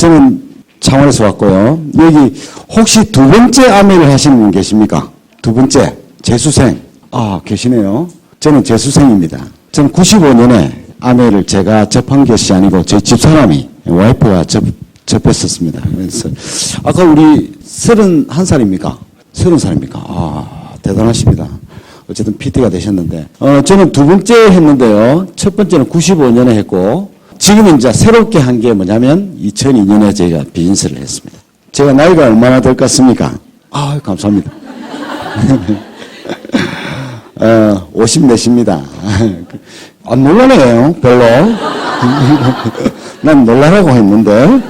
저는 창원에서 왔고요. 여기 혹시 두 번째 아메를 하시는 분 계십니까? 두 번째 재수생. 아, 계시네요. 저는 재수생입니다. 저는 95년에 아메를 제가 접한 것이 아니고 저희 집사람이 와이프가 접했었습니다. 그래서 아까 우리 31살입니까? 30살입니까? 아, 대단하십니다. 어쨌든 PT가 되셨는데 저는 두 번째 했는데요. 첫 번째는 95년에 했고 지금은 이제 새롭게 한 게 뭐냐면 2002년에 저희가 비즈니스를 했습니다. 제가 나이가 얼마나 될 것 같습니까? 아, 감사합니다. 54입니다. 안 놀라네요, 별로. 난 놀라라고 했는데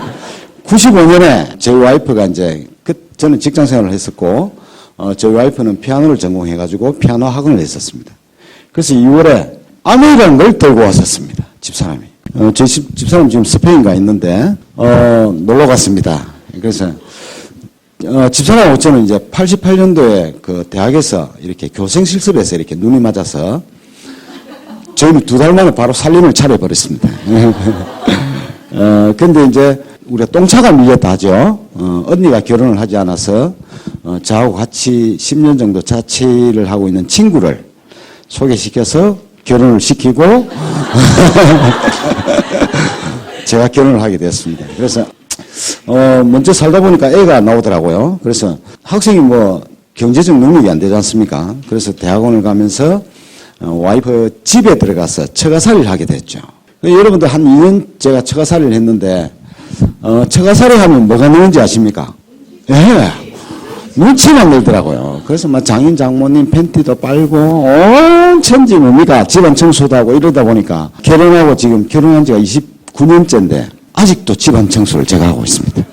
95년에 저희 와이프가 이제 저는 직장 생활을 했었고 저희 와이프는 피아노를 전공해가지고 피아노 학원을 했었습니다. 그래서 2월에 아메리라는 걸 들고 왔었습니다. 집사람이. 제 집사람 지금 스페인 가 있는데 놀러 갔습니다. 그래서 집사람하고 저는 이제 88년도에 그 대학에서 이렇게 교생 실습에서 이렇게 눈이 맞아서 저희는 2달 만에 바로 살림을 차려버렸습니다. 근데 이제 우리가 똥차가 밀렸다 하죠. 언니가 결혼을 하지 않아서 저하고 같이 10년 정도 자취를 하고 있는 친구를 소개시켜서 결혼을 시키고 제가 결혼을 하게 되었습니다. 그래서 먼저 살다 보니까 애가 나오더라고요. 그래서 학생이 뭐 경제적 능력이 안 되지 않습니까? 그래서 대학원을 가면서 와이프 집에 들어가서 처가살이를 하게 됐죠. 여러분들 한 2년 제가 처가살이를 했는데 처가살이 하면 뭐가 느는지 아십니까? 예. 눈치만 늘더라고요. 그래서 막 장인 장모님 팬티도 빨고 온 천지 뭡니까? 집안 청소도 하고 이러다 보니까 결혼하고 지금 결혼한 지가 29년째인데 아직도 집안 청소를 제가 하고 있습니다.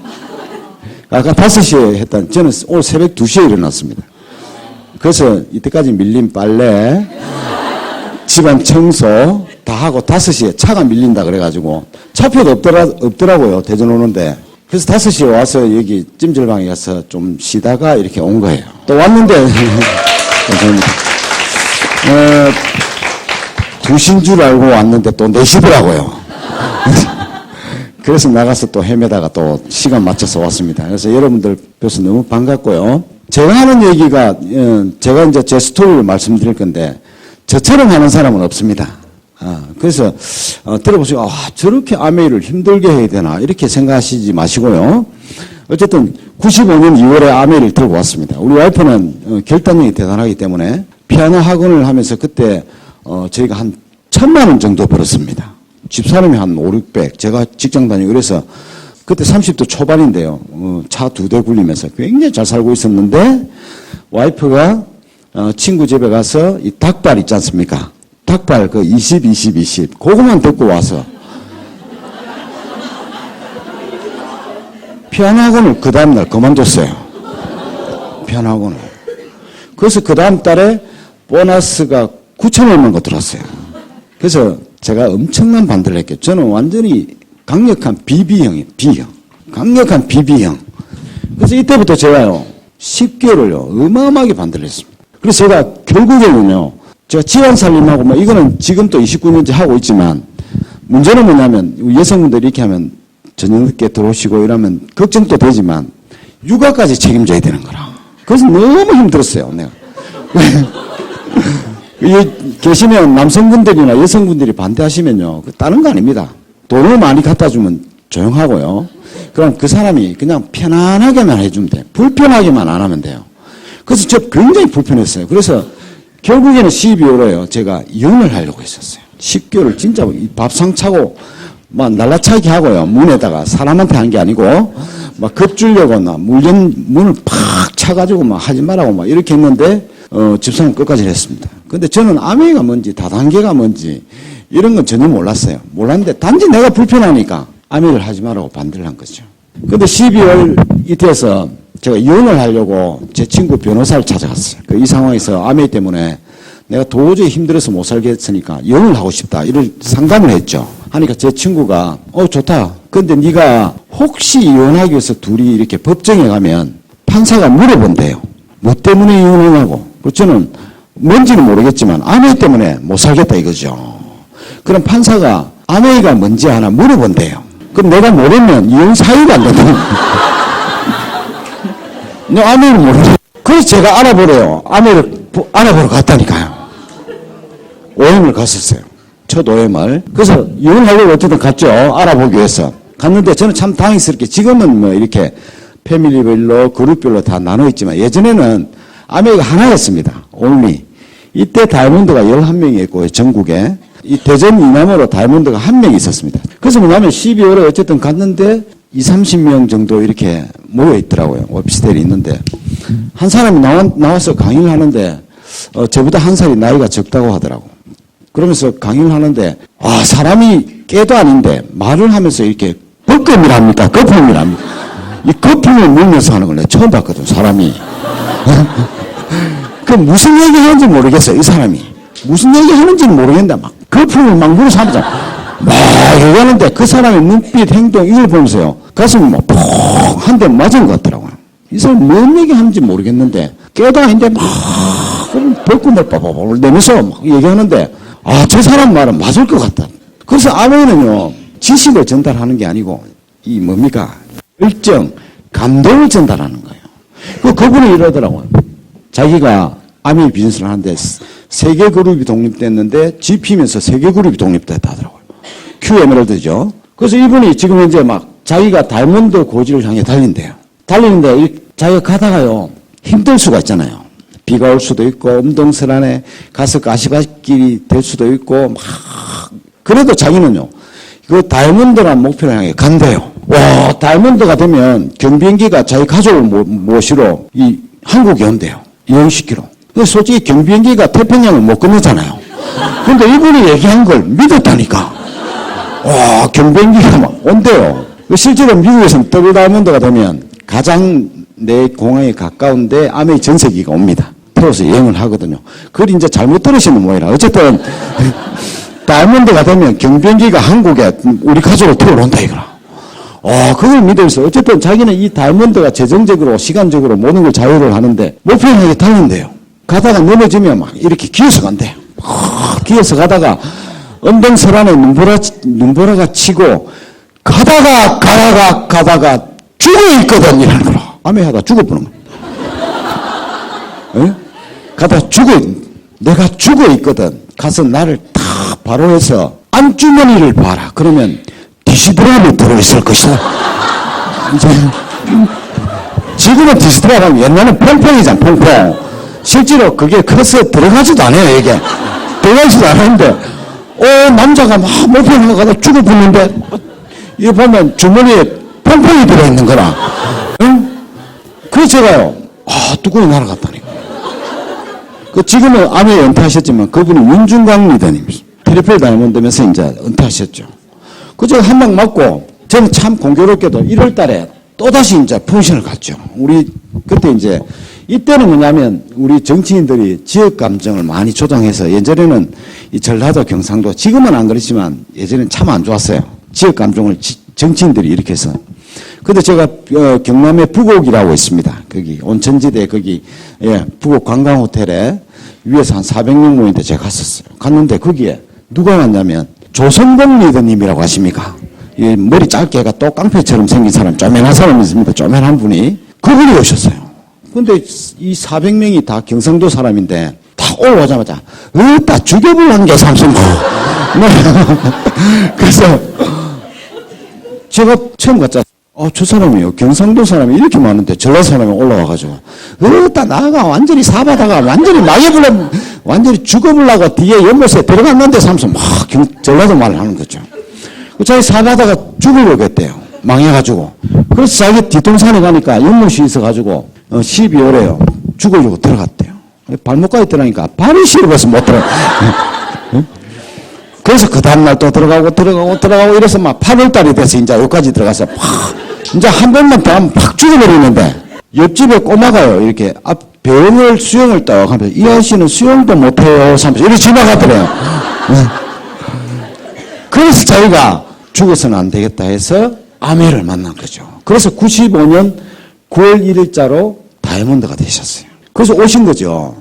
아까 5시에 했던 저는 오늘 새벽 2시에 일어났습니다. 그래서 이때까지 밀린 빨래 집안 청소 다 하고 5시에 차가 밀린다 그래가지고 차표도 없더라고요. 대전 오는데. 그래서 5시에 와서 여기 찜질방에 가서 좀 쉬다가 이렇게 온 거예요. 또 왔는데, 감사합니다. 2시인 줄 알고 왔는데 또 4시더라고요. 그래서 나가서 또 헤매다가 또 시간 맞춰서 왔습니다. 그래서 여러분들 뵈서 너무 반갑고요. 제가 하는 얘기가, 제가 이제 제 스토리를 말씀드릴 건데, 저처럼 하는 사람은 없습니다. 그래서 들어보시고 저렇게 아메이를 힘들게 해야 되나 이렇게 생각하시지 마시고요. 어쨌든 95년 2월에 아메이를 들고 왔습니다. 우리 와이프는 결단력이 대단하기 때문에 피아노 학원을 하면서 그때 저희가 한 1,000만 원 정도 벌었습니다. 집사람이 한 5, 600 제가 직장 다니고 그래서 그때 30대 초반인데요. 차 2대 굴리면서 굉장히 잘 살고 있었는데 와이프가 친구 집에 가서 이 닭발 있지 않습니까? 닭발 그 20 그거만 듣고 와서 피아노 학원을 그 다음날 그만뒀어요. 피아노 학원을. 그래서 그 다음 달에 보너스가 9,000원만 거 들었어요. 그래서 제가 엄청난 반대를 했겠죠. 저는 완전히 강력한 비비형이에요. B형. 강력한 비비형. 그래서 이때부터 제가요 10개월을요 어마어마하게 반대를 했습니다. 그래서 제가 결국에는요 제가 집안살림하고 뭐 이거는 지금 또 29년째 하고 있지만 문제는 뭐냐면 여성분들이 이렇게 하면 저녁 늦게 들어오시고 이러면 걱정도 되지만 육아까지 책임져야 되는 거라. 그래서 너무 힘들었어요. 내가. 계시면 남성분들이나 여성분들이 반대하시면요 다른 거 아닙니다. 돈을 많이 갖다 주면 조용하고요. 그럼 그 사람이 그냥 편안하게만 해주면 돼요. 불편하게만 안 하면 돼요. 그래서 저 굉장히 불편했어요. 그래서 결국에는 12월에요. 제가 이혼을 하려고 했었어요. 10개월 진짜 밥상 차고 막 날라차게 하고요. 문에다가 사람한테 한 게 아니고 막 겁주려고 나 문을 팍 차가지고 막 하지 말라고 막 이렇게 했는데 집사람 끝까지 했습니다. 근데 저는 아메이가 뭔지 다단계가 뭔지 이런 건 전혀 몰랐어요. 몰랐는데 단지 내가 불편하니까 아메이를 하지 말라고 반대를 한 거죠. 근데 12월 이때에서 제가 이혼을 하려고 제 친구 변호사를 찾아갔어요. 이 상황에서 아메이 때문에 내가 도저히 힘들어서 못 살겠으니까 이혼을 하고 싶다. 이런 상담을 했죠. 하니까 제 친구가 좋다. 근데 네가 혹시 이혼하기 위해서 둘이 이렇게 법정에 가면 판사가 물어본대요. 뭐 때문에 이혼하냐고. 저는 뭔지는 모르겠지만 아메이 때문에 못 살겠다 이거죠. 그럼 판사가 아메이가 뭔지 하나 물어본대요. 그럼 내가 모르면 이혼 사유가 안 된다. 내 아내를 모르네. 그래서 제가 알아보래요. 아내를 알아보러 갔다니까요. 오행을 갔었어요. 첫 오행을. 그래서 이혼하려고 어쨌든 갔죠. 알아보기 위해서. 갔는데 저는 참 당황스럽게 지금은 뭐 이렇게 패밀리별로 그룹별로 다 나눠 있지만 예전에는 아메가 하나였습니다. only. 이때 다이아몬드가 11명이 있고 전국에 이 대전 이남으로 다이아몬드가 1명 있었습니다. 그래서 뭐냐면 12월에 어쨌든 갔는데 20-30명 정도 이렇게 모여 있더라고요. 오피스텔이 있는데 한 사람이 나와서 강의를 하는데 저보다 한 살이 나이가 적다고 하더라고. 그러면서 강의를 하는데 사람이 깨도 아닌데 말을 하면서 이렇게 거품이랍니까? 거품이랍니까? 이 거품을 물면서 하는 걸 내가 처음 봤거든, 사람이. 그 무슨 얘기 하는지 모르겠어요, 이 사람이. 무슨 얘기 하는지는 모르겠는데 막 거품을 막 물어서 하면서 막 얘기하는데 그 사람의 눈빛, 행동 이걸 보면서요. 가슴이 막 폭 한 대 맞은 것 같더라고요. 이 사람 뭔 얘기 하는지 모르겠는데 깨도 아닌데 막 벌꿈을 빠바바바 내면서 막 얘기하는데 저 사람 말은 맞을 것 같다. 그래서 아메는요, 지식을 전달하는 게 아니고 이 뭡니까? 열정, 감동을 전달하는 거예요. 그분이 이러더라고요. 자기가 아메 비즈니스를 하는데 세계 그룹이 독립됐는데 GP면서 세계 그룹이 독립됐다 하더라고요. Q 에메랄드죠. 그래서 이분이 지금 현재 막 자기가 다이아몬드 고지를 향해 달린대요. 달리는데 자기가 가다가요, 힘들 수가 있잖아요. 비가 올 수도 있고 엄동설안에 가서 가시밭길이 될 수도 있고 막 그래도 자기는요, 그 다이아몬드라는 목표를 향해 간대요. 와, 다이아몬드가 되면 경비행기가 자기 가족을 모시러 이 한국에 온대요. 여행시키러. 그래서 솔직히 경비행기가 태평양을 못 건너잖아요. 근데 이분이 얘기한 걸 믿었다니까. 와, 경비행기가 막 온대요. 실제로 미국에서는 더블 다이아몬드가 되면 가장 내 공항에 가까운데 아메이 전세기가 옵니다. 태워서 여행을 하거든요. 그걸 이제 잘못 들으시는 모양이라. 어쨌든 다이아몬드가 되면 경비행기가 한국에 우리 가족을 태우러 온다 이거라. 그걸 믿으면서 어쨌든 자기는 이 다이아몬드가 재정적으로 시간적으로 모든 걸 자유를 하는데 목표하게 달린대요. 가다가 넘어지면 막 이렇게 기어서 간대요. 기어서 가다가 언덕설안에 눈보라가 치고 가다가 죽어 있거든 이라는 거라. 아메하다 죽어보는 거야. 가다가 내가 죽어 있거든. 가서 나를 탁 바로 해서 안주머니를 봐라. 그러면 디시드랍이 들어있을 것이다. 지금은 디시드랍은 옛날에는 퐁퐁이잖아, 퐁퐁. 실제로 그게 커서 들어가지도 않아요, 이게. 들어가지도 않았는데, 남자가 막 목표를 가다 죽어붙는데, 이거 보면 주머니에 퐁퐁이 들어있는 거라. 응? 그래서 제가요, 뚜껑이 날아갔다니까. 지금은 아메 은퇴하셨지만, 그분이 윤중광 리더님이시죠. 트리플 다이아몬드면서 이제 은퇴하셨죠. 제가 한 방 맞고, 저는 참 공교롭게도 1월 달에 또다시 이제 펑션을 갔죠. 그때 이제, 이때는 뭐냐면, 우리 정치인들이 지역 감정을 많이 조장해서, 예전에는 이 전라도, 경상도, 지금은 안 그렇지만, 예전에는 참 안 좋았어요. 지역 감정을 정치인들이 이렇게 해서. 근데 제가, 경남에 부곡이라고 있습니다. 거기, 온천지대 거기, 부곡 관광호텔에 위에서 한 400명 모이는데 제가 갔었어요. 갔는데 거기에 누가 왔냐면, 조성봉 리더님이라고 하십니까? 이 머리 짧게 해가 또 깡패처럼 생긴 사람, 쪼맨한 사람이 있습니다. 쪼맨한 분이. 그분이 오셨어요. 근데 이 400명이 다 경상도 사람인데, 다 올라오자마자, 다 죽여보려는 게 삼성. 그래서, 제가 처음 갔잖아요. 저 사람이요. 경상도 사람이 이렇게 많은데, 전라 사람이 올라와가지고, 나가 완전히 사바다가 완전히 망해버려, 완전히 죽어보려고 뒤에 연못에 들어갔는데 삼성 막 전라도 말을 하는 거죠. 자기 사바다가 죽으려고 했대요. 망해가지고. 그래서 자기 뒷동산에 가니까 연못이 있어가지고, 12월에요. 죽으려고 들어갔대요. 발목까지 들어가니까 발이 시려워서 못 들어가. 그래서 그 다음날 또 들어가고 이래서 막 8월달이 돼서 이제 여기까지 들어가서 이제 한 번만 더 하면 팍 죽어버리는데 옆집에 꼬마가요. 이렇게 배영을 수영을 딱 하면서 이 아저씨는 수영도 못해요. 하면서 이렇게 지나가더래요. 그래서 자기가 죽어서는 안 되겠다 해서 아메를 만난 거죠. 그래서 95년 9월 1일자로 다이아몬드가 되셨어요. 그래서 오신 거죠.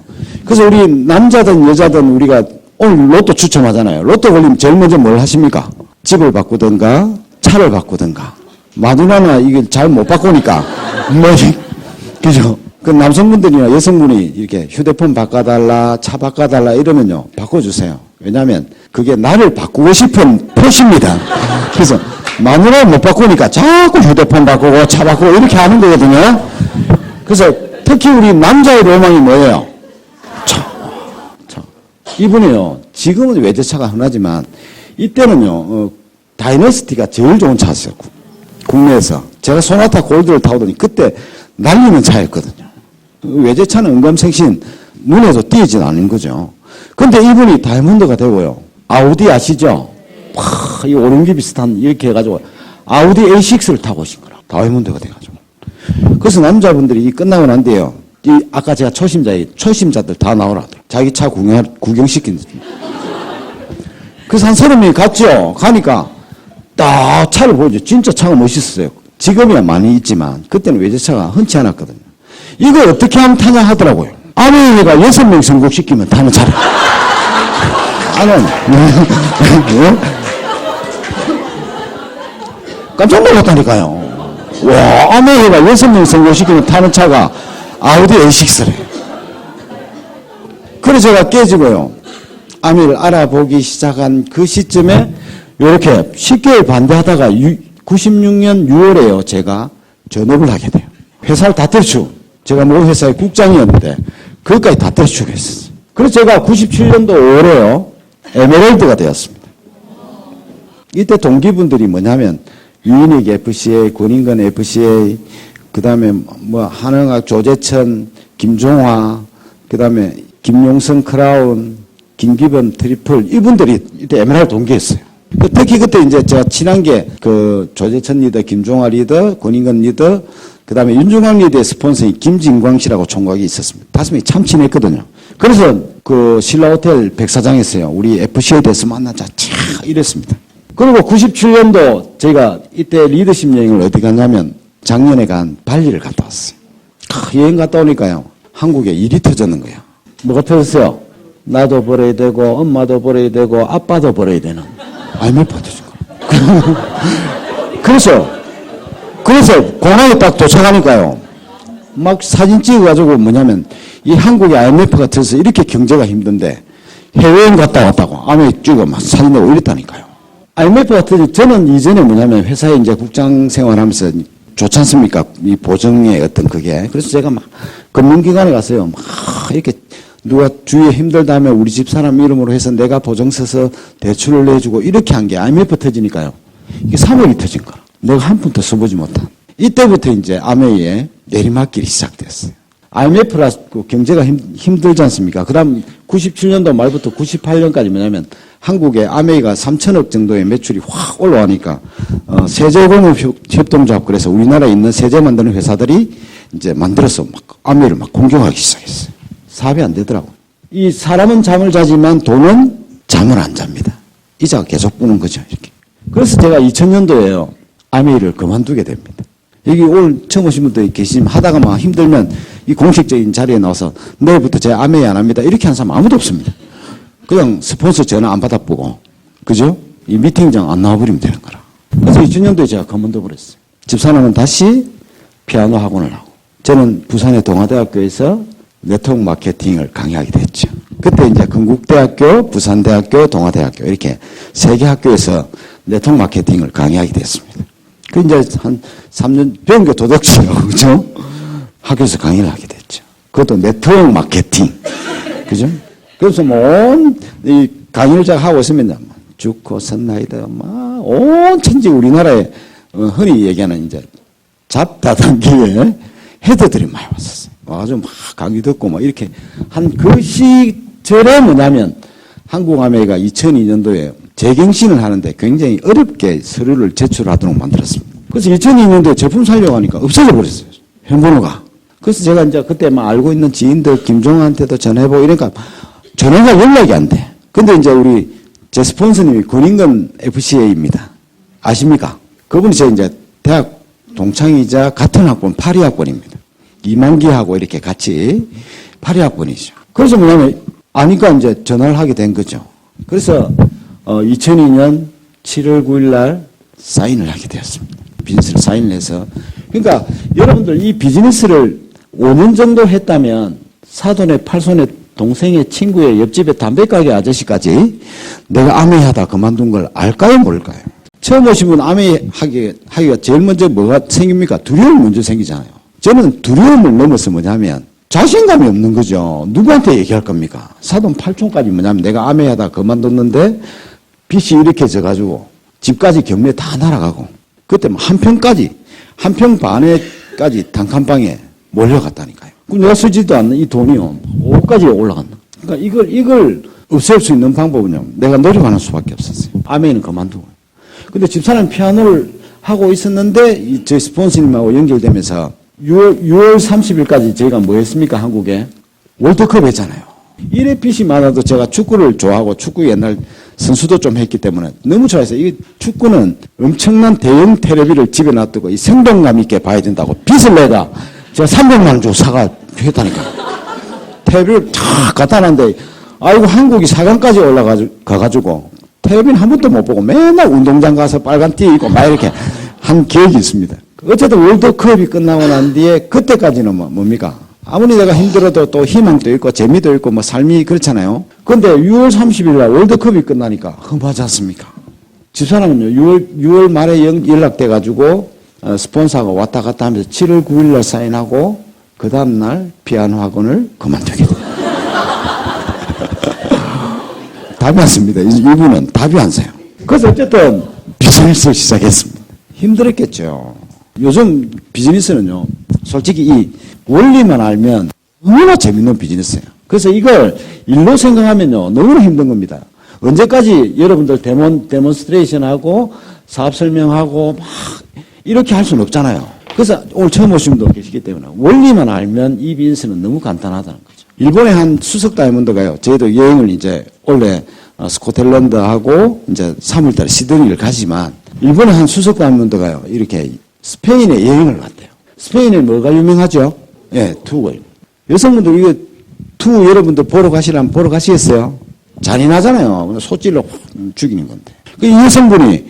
그래서 우리 남자든 여자든 우리가 오늘 로또 추첨하잖아요. 로또 걸리면 제일 먼저 뭘 하십니까? 집을 바꾸든가 차를 바꾸든가. 마누라나 이게 잘 못 바꾸니까, 뭐, 그죠? 그 남성분들이나 여성분이 이렇게 휴대폰 바꿔달라, 차 바꿔달라 이러면요, 바꿔주세요. 왜냐하면 그게 나를 바꾸고 싶은 표시입니다. 그래서 마누라 못 바꾸니까 자꾸 휴대폰 바꾸고 차 바꾸고 이렇게 하는 거거든요. 그래서 특히 우리 남자의 로망이 뭐예요? 차. 이분이요, 지금은 외제차가 흔하지만 이때는요, 다이너스티가 제일 좋은 차였어요. 국내에서. 제가 소나타 골드를 타오더니 그때 날리는 차였거든요. 외제차는 은감생신 눈에도 띄지 않는 거죠. 근데 이분이 다이아몬드가 되고요. 아우디 아시죠? 이 오름기 비슷한 이렇게 해가지고 아우디 A6를 타고 오신 거라. 다이아몬드가 돼가지고. 그래서 남자분들이 이 끝나고 난 뒤에요. 아까 제가 초심자들 다 나오라. 자기 차 구경시킨. 그래서 한 30명이 갔죠. 가니까 딱 차를 보여줘. 진짜 차가 멋있었어요. 지금이야 많이 있지만 그때는 외제차가 흔치 않았거든요. 이거 어떻게 하면 타냐 하더라고요. 아내가 6명 선곡시키면 타는 차라. 깜짝 놀랐다니까요. 와, 아내가 6명 선곡시키면 타는 차가 아우디 A6래. 그래서 제가 깨지고요. 아내를 알아보기 시작한 그 시점에 이렇게 10개월 반대하다가 96년 6월에요. 제가 전업을 하게 돼요. 회사를 다 때려치고 제가 모 회사의 국장이었는데 그것까지 다 때려치고 했었어요. 그래서 제가 97년도 5월에요. 에메랄드가 되었습니다. 이때 동기분들이 뭐냐면 유인익 FCA, 권인근 FCA, 그 다음에 뭐 한흥학 조재천, 김종화, 그 다음에 김용성 크라운, 김기범 트리플 이분들이 이때 에메랄드 동기였어요. 특히 그때 이제 제가 친한 게 그 조재천 리더, 김종화 리더, 권인근 리더, 그 다음에 윤중광 리더의 스폰서인 김진광 씨라고 총각이 있었습니다. 5명이 참 친했거든요. 그래서 그 신라호텔 백사장에서요, 우리 FC에 대해서 만나자, 이랬습니다. 그리고 97년도 제가 이때 리더십 여행을 어디 갔냐면 작년에 간 발리를 갔다 왔어요. 여행 갔다 오니까요, 한국에 일이 터졌는 거야. 뭐가 터졌어요? 나도 벌어야 되고, 엄마도 벌어야 되고, 아빠도 벌어야 되는. IMF가 터진 거야. 그래서 공항에 딱 도착하니까요, 막 사진 찍어가지고 뭐냐면, 이 한국에 IMF가 터져서 이렇게 경제가 힘든데, 해외여행 갔다 왔다고, 아메 찍어 막 사진 내고 이랬다니까요. IMF가 터져, 저는 이전에 뭐냐면 회사에 이제 국장 생활하면서 좋지 않습니까? 이 보정의 어떤 그게. 그래서 제가 막 금융기관에 갔어요. 막 이렇게 누가 주위에 힘들다면 우리 집 사람 이름으로 해서 내가 보정 서서 대출을 내주고 이렇게 한 게 IMF 터지니까요. 이게 3억이 터진 거라. 내가 한 푼 더 써보지 못한. 이때부터 이제 아메이의 내리막길이 시작됐어요. IMF라 경제가 힘들지 않습니까? 그 다음 97년도 말부터 98년까지 뭐냐면 한국에 아메이가 3천억 정도의 매출이 확 올라가니까 세제공업협동조합 그래서 우리나라에 있는 세제 만드는 회사들이 이제 만들어서 막 아메이를 막 공격하기 시작했어요. 사업이 안 되더라고. 이 사람은 잠을 자지만 돈은 잠을 안 잡니다. 이자가 계속 부는 거죠. 이렇게. 그래서 제가 2000년도에요. 아메이를 그만두게 됩니다. 여기 오늘 처음 오신 분들 계시지만 하다가 막 힘들면 이 공식적인 자리에 나와서 내일부터 제가 아메이 안 합니다. 이렇게 하는 사람 아무도 없습니다. 그냥 스폰서 전화 안 받아보고, 그죠? 이 미팅장 안 나와버리면 되는 거라. 그래서 2000년도에 제가 그만둬버렸어요. 집사람은 다시 피아노 학원을 하고, 저는 부산의 동아대학교에서 네트워크 마케팅을 강의하게 됐죠. 그때 이제 건국대학교, 부산대학교, 동아대학교 이렇게 세 개 학교에서 네트워크 마케팅을 강의하게 됐습니다. 그 이제 한 3년 배운 게 도덕치요, 그죠? 학교에서 강의를 하게 됐죠. 그것도 네트워크 마케팅, 그죠? 그래서 이 강의를 제가 하고 있으면 주코, 선라이더, 온 천지 우리나라에 흔히 얘기하는 이제 잡다단계에 헤드들이 많이 왔었어요. 와가지고 막 강의 듣고 막 이렇게 한 그 시절에 뭐냐면 한국 아메이가 2002년도에 재경신을 하는데 굉장히 어렵게 서류를 제출하도록 만들었습니다. 그래서 2002년도에 제품 살려고 하니까 없어져 버렸어요. 현번호가. 그래서 제가 이제 그때 막 알고 있는 지인들 김종환한테도 전화해보고 이러니까 전화가 연락이 안 돼. 근데 이제 우리 제 스폰서님이 권인근 FCA입니다. 아십니까? 그분이 제 이제 대학 동창이자 같은 학번 82학번입니다. 이만기하고 이렇게 같이 82학번이죠. 그래서 뭐냐면 아니까 이제 전화를 하게 된 거죠. 그래서 2002년 7월 9일 날 사인을 하게 되었습니다. 비즈니스를 사인을 해서. 그러니까 여러분들 이 비즈니스를 5년 정도 했다면 사돈의 팔손의 동생의 친구의 옆집에 담배가게 아저씨까지 내가 아메이하다 그만둔 걸 알까요 모를까요? 처음 오신 분 아메이 하기가 제일 먼저 뭐가 생깁니까? 두려움이 먼저 생기잖아요. 저는 두려움을 넘어서 뭐냐면 자신감이 없는 거죠. 누구한테 얘기할 겁니까? 사돈 팔촌까지 뭐냐면 내가 아메이하다 그만뒀는데 빚이 이렇게 져가지고 집까지 경매 다 날아가고 그때 한 평 반에까지 단칸방에 몰려갔다니까요. 그럼 내가 쓰지도 않는 이 돈이요 5억까지 올라간다. 그러니까 이걸 없앨 수 있는 방법은요 내가 노력하는 수밖에 없었어요. 아메이는 그만두고. 근데 집사람 피아노를 하고 있었는데 저희 스폰서님하고 연결되면서 6월 30일까지 저희가 뭐 했습니까? 한국에 월드컵 했잖아요. 이래 빚이 많아도 제가 축구를 좋아하고 축구 옛날 선수도 좀 했기 때문에 너무 좋아해서 이 축구는 엄청난 대형 테레비를 집에 놔두고 이 생동감 있게 봐야 된다고 빚을 내가 제가 300만 원 주고 사가 했다니까. 테레비를 탁 갖다 놨는데 아이고 한국이 4강까지 올라가가지고 테레비는 한 번도 못 보고 맨날 운동장 가서 빨간 띠 입고 막 이렇게 한 기억이 있습니다. 어쨌든 월드컵이 끝나고 난 뒤에 그때까지는 뭡니까? 아무리 내가 힘들어도 또 희망도 있고 재미도 있고 뭐 삶이 그렇잖아요. 그런데 6월 30일 날 월드컵이 끝나니까 흠하지 않습니까? 집사람은요 6월 말에 연락돼가지고 스폰서가 왔다 갔다 하면서 7월 9일 날 사인하고 그 다음날 피아노 학원을 그만두게 돼요. 답이 안 씁니다. 이분은 답이 안 써요. 그래서 어쨌든 비즈니스를 시작했습니다. 힘들었겠죠. 요즘 비즈니스는요 솔직히 이 원리만 알면 너무나 재밌는 비즈니스예요. 그래서 이걸 일로 생각하면요 너무나 힘든 겁니다. 언제까지 여러분들 데몬스트레이션하고 사업 설명하고 막 이렇게 할 수는 없잖아요. 그래서 오늘 처음 오신 분도 계시기 때문에 원리만 알면 이 비즈니스는 너무 간단하다는 거죠. 일본의 한 수석 다이아몬드가요. 저희도 여행을 이제 원래 스코틀랜드하고 이제 3월달에 시드니를 가지만 일본의 한 수석 다이아몬드가요. 이렇게 스페인에 여행을 갔대요. 스페인에 뭐가 유명하죠? 예, 투가. 여성분들 이거 투 여러분들 보러 가시려면 보러 가시겠어요? 잔인하잖아요. 소찔러 죽이는 건데. 이 여성분이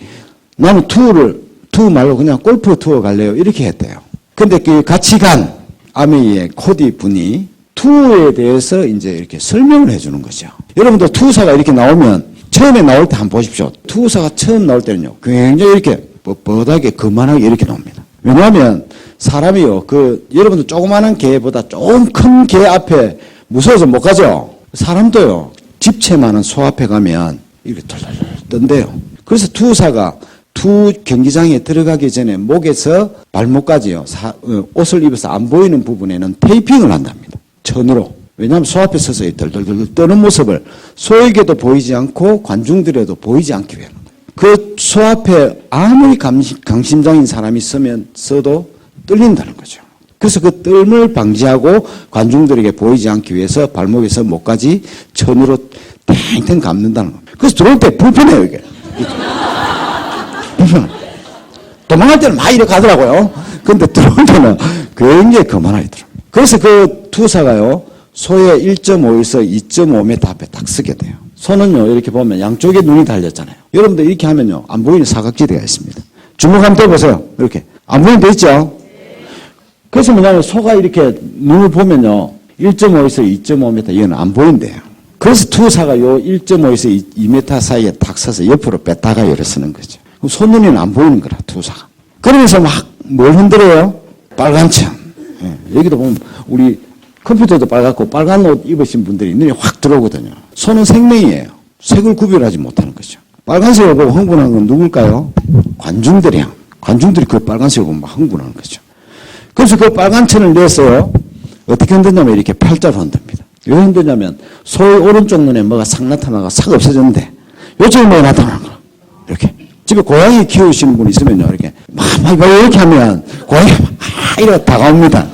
나는 투 말고 그냥 골프 투어 갈래요. 이렇게 했대요. 근데 그 같이 간 아메이의 코디 분이 투어에 대해서 이제 이렇게 설명을 해주는 거죠. 여러분들 투사가 이렇게 나오면 처음에 나올 때 한번 보십시오. 투사가 처음 나올 때는요. 굉장히 이렇게 뻣뻣하게 거만하게 이렇게 나옵니다. 왜냐하면 사람이요. 여러분들 조그마한 개보다 조금 큰 개 앞에 무서워서 못 가죠. 사람도요. 집채 많은 소 앞에 가면 이렇게 덜덜 떤대요. 그래서 투사가 투 경기장에 들어가기 전에 목에서 발목까지요. 옷을 입어서 안 보이는 부분에는 테이핑을 한답니다. 천으로. 왜냐하면 소 앞에 서서 덜덜덜 떠는 모습을 소에게도 보이지 않고 관중들에도 보이지 않기 위해. 그 소 앞에 아무리 강심장인 사람이 써도 떨린다는 거죠. 그래서 그 뜸을 방지하고 관중들에게 보이지 않기 위해서 발목에서 목까지 천으로 탱탱 감는다는 겁니다. 그래서 들어올 때 불편해요, 이게. 불편해. 도망갈 때는 막 이렇게 가더라고요. 근데 들어올 때는 굉장히 거만하게 들어요. 그래서 그 투사가요, 소의 1.5에서 2.5m 앞에 딱 서게 돼요. 소는요, 이렇게 보면 양쪽에 눈이 달렸잖아요. 여러분들 이렇게 하면요, 안 보이는 사각지대가 있습니다. 주먹 한번 떠보세요. 이렇게. 안 보이는 데 있죠? 그래서 뭐냐면 소가 이렇게 눈을 보면요, 1.5에서 2.5m, 이건 안 보인대요. 그래서 투사가 요 1.5에서 2m 사이에 딱 서서 옆으로 뺐다가 이렇게 서는 거죠. 그럼 소 눈에는 안 보이는 거라, 투사가. 그러면서 막 뭘 흔들어요? 빨간 천. 예, 여기도 보면 우리 컴퓨터도 빨갛고 빨간 옷 입으신 분들이 눈에 확 들어오거든요. 소는 생명이에요. 색을 구별하지 못하는 거죠. 빨간색을 보고 흥분한 건 누굴까요? 관중들이야. 관중들이 그 빨간색을 보면 막 흥분하는 거죠. 그래서 그 빨간 천을 내서요. 어떻게 흔드냐면 이렇게 팔자로 흔듭니다. 왜 흔드냐면 소의 오른쪽 눈에 뭐가 싹 나타나가 싹 없어졌는데 요쪽에 뭐가 나타나는 거야. 이렇게. 집에 고양이 키우시는 분 있으면요. 이렇게 막 이렇게 하면 고양이가 막 이렇게 다가옵니다.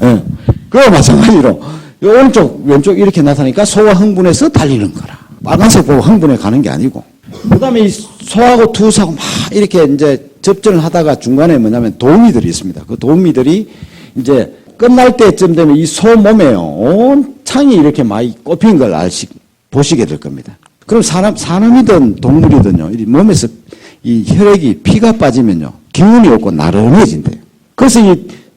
예. 그와 마찬가지로 오른쪽 왼쪽 이렇게 나타나니까 소가 흥분해서 달리는 거라. 빨간색 보고 흥분해 가는 게 아니고. 그다음에 이 소하고 투사하고 막 이렇게 이제 접전을 하다가 중간에 뭐냐면 도우미들이 있습니다. 그 도우미들이 이제 끝날 때쯤 되면 이 소 몸에요. 온 창이 이렇게 많이 꼽힌 걸 보시게 될 겁니다. 그럼 사람이든 동물이든요. 이 몸에서 이 혈액이 피가 빠지면요. 기운이 없고 나른해진대요. 그래서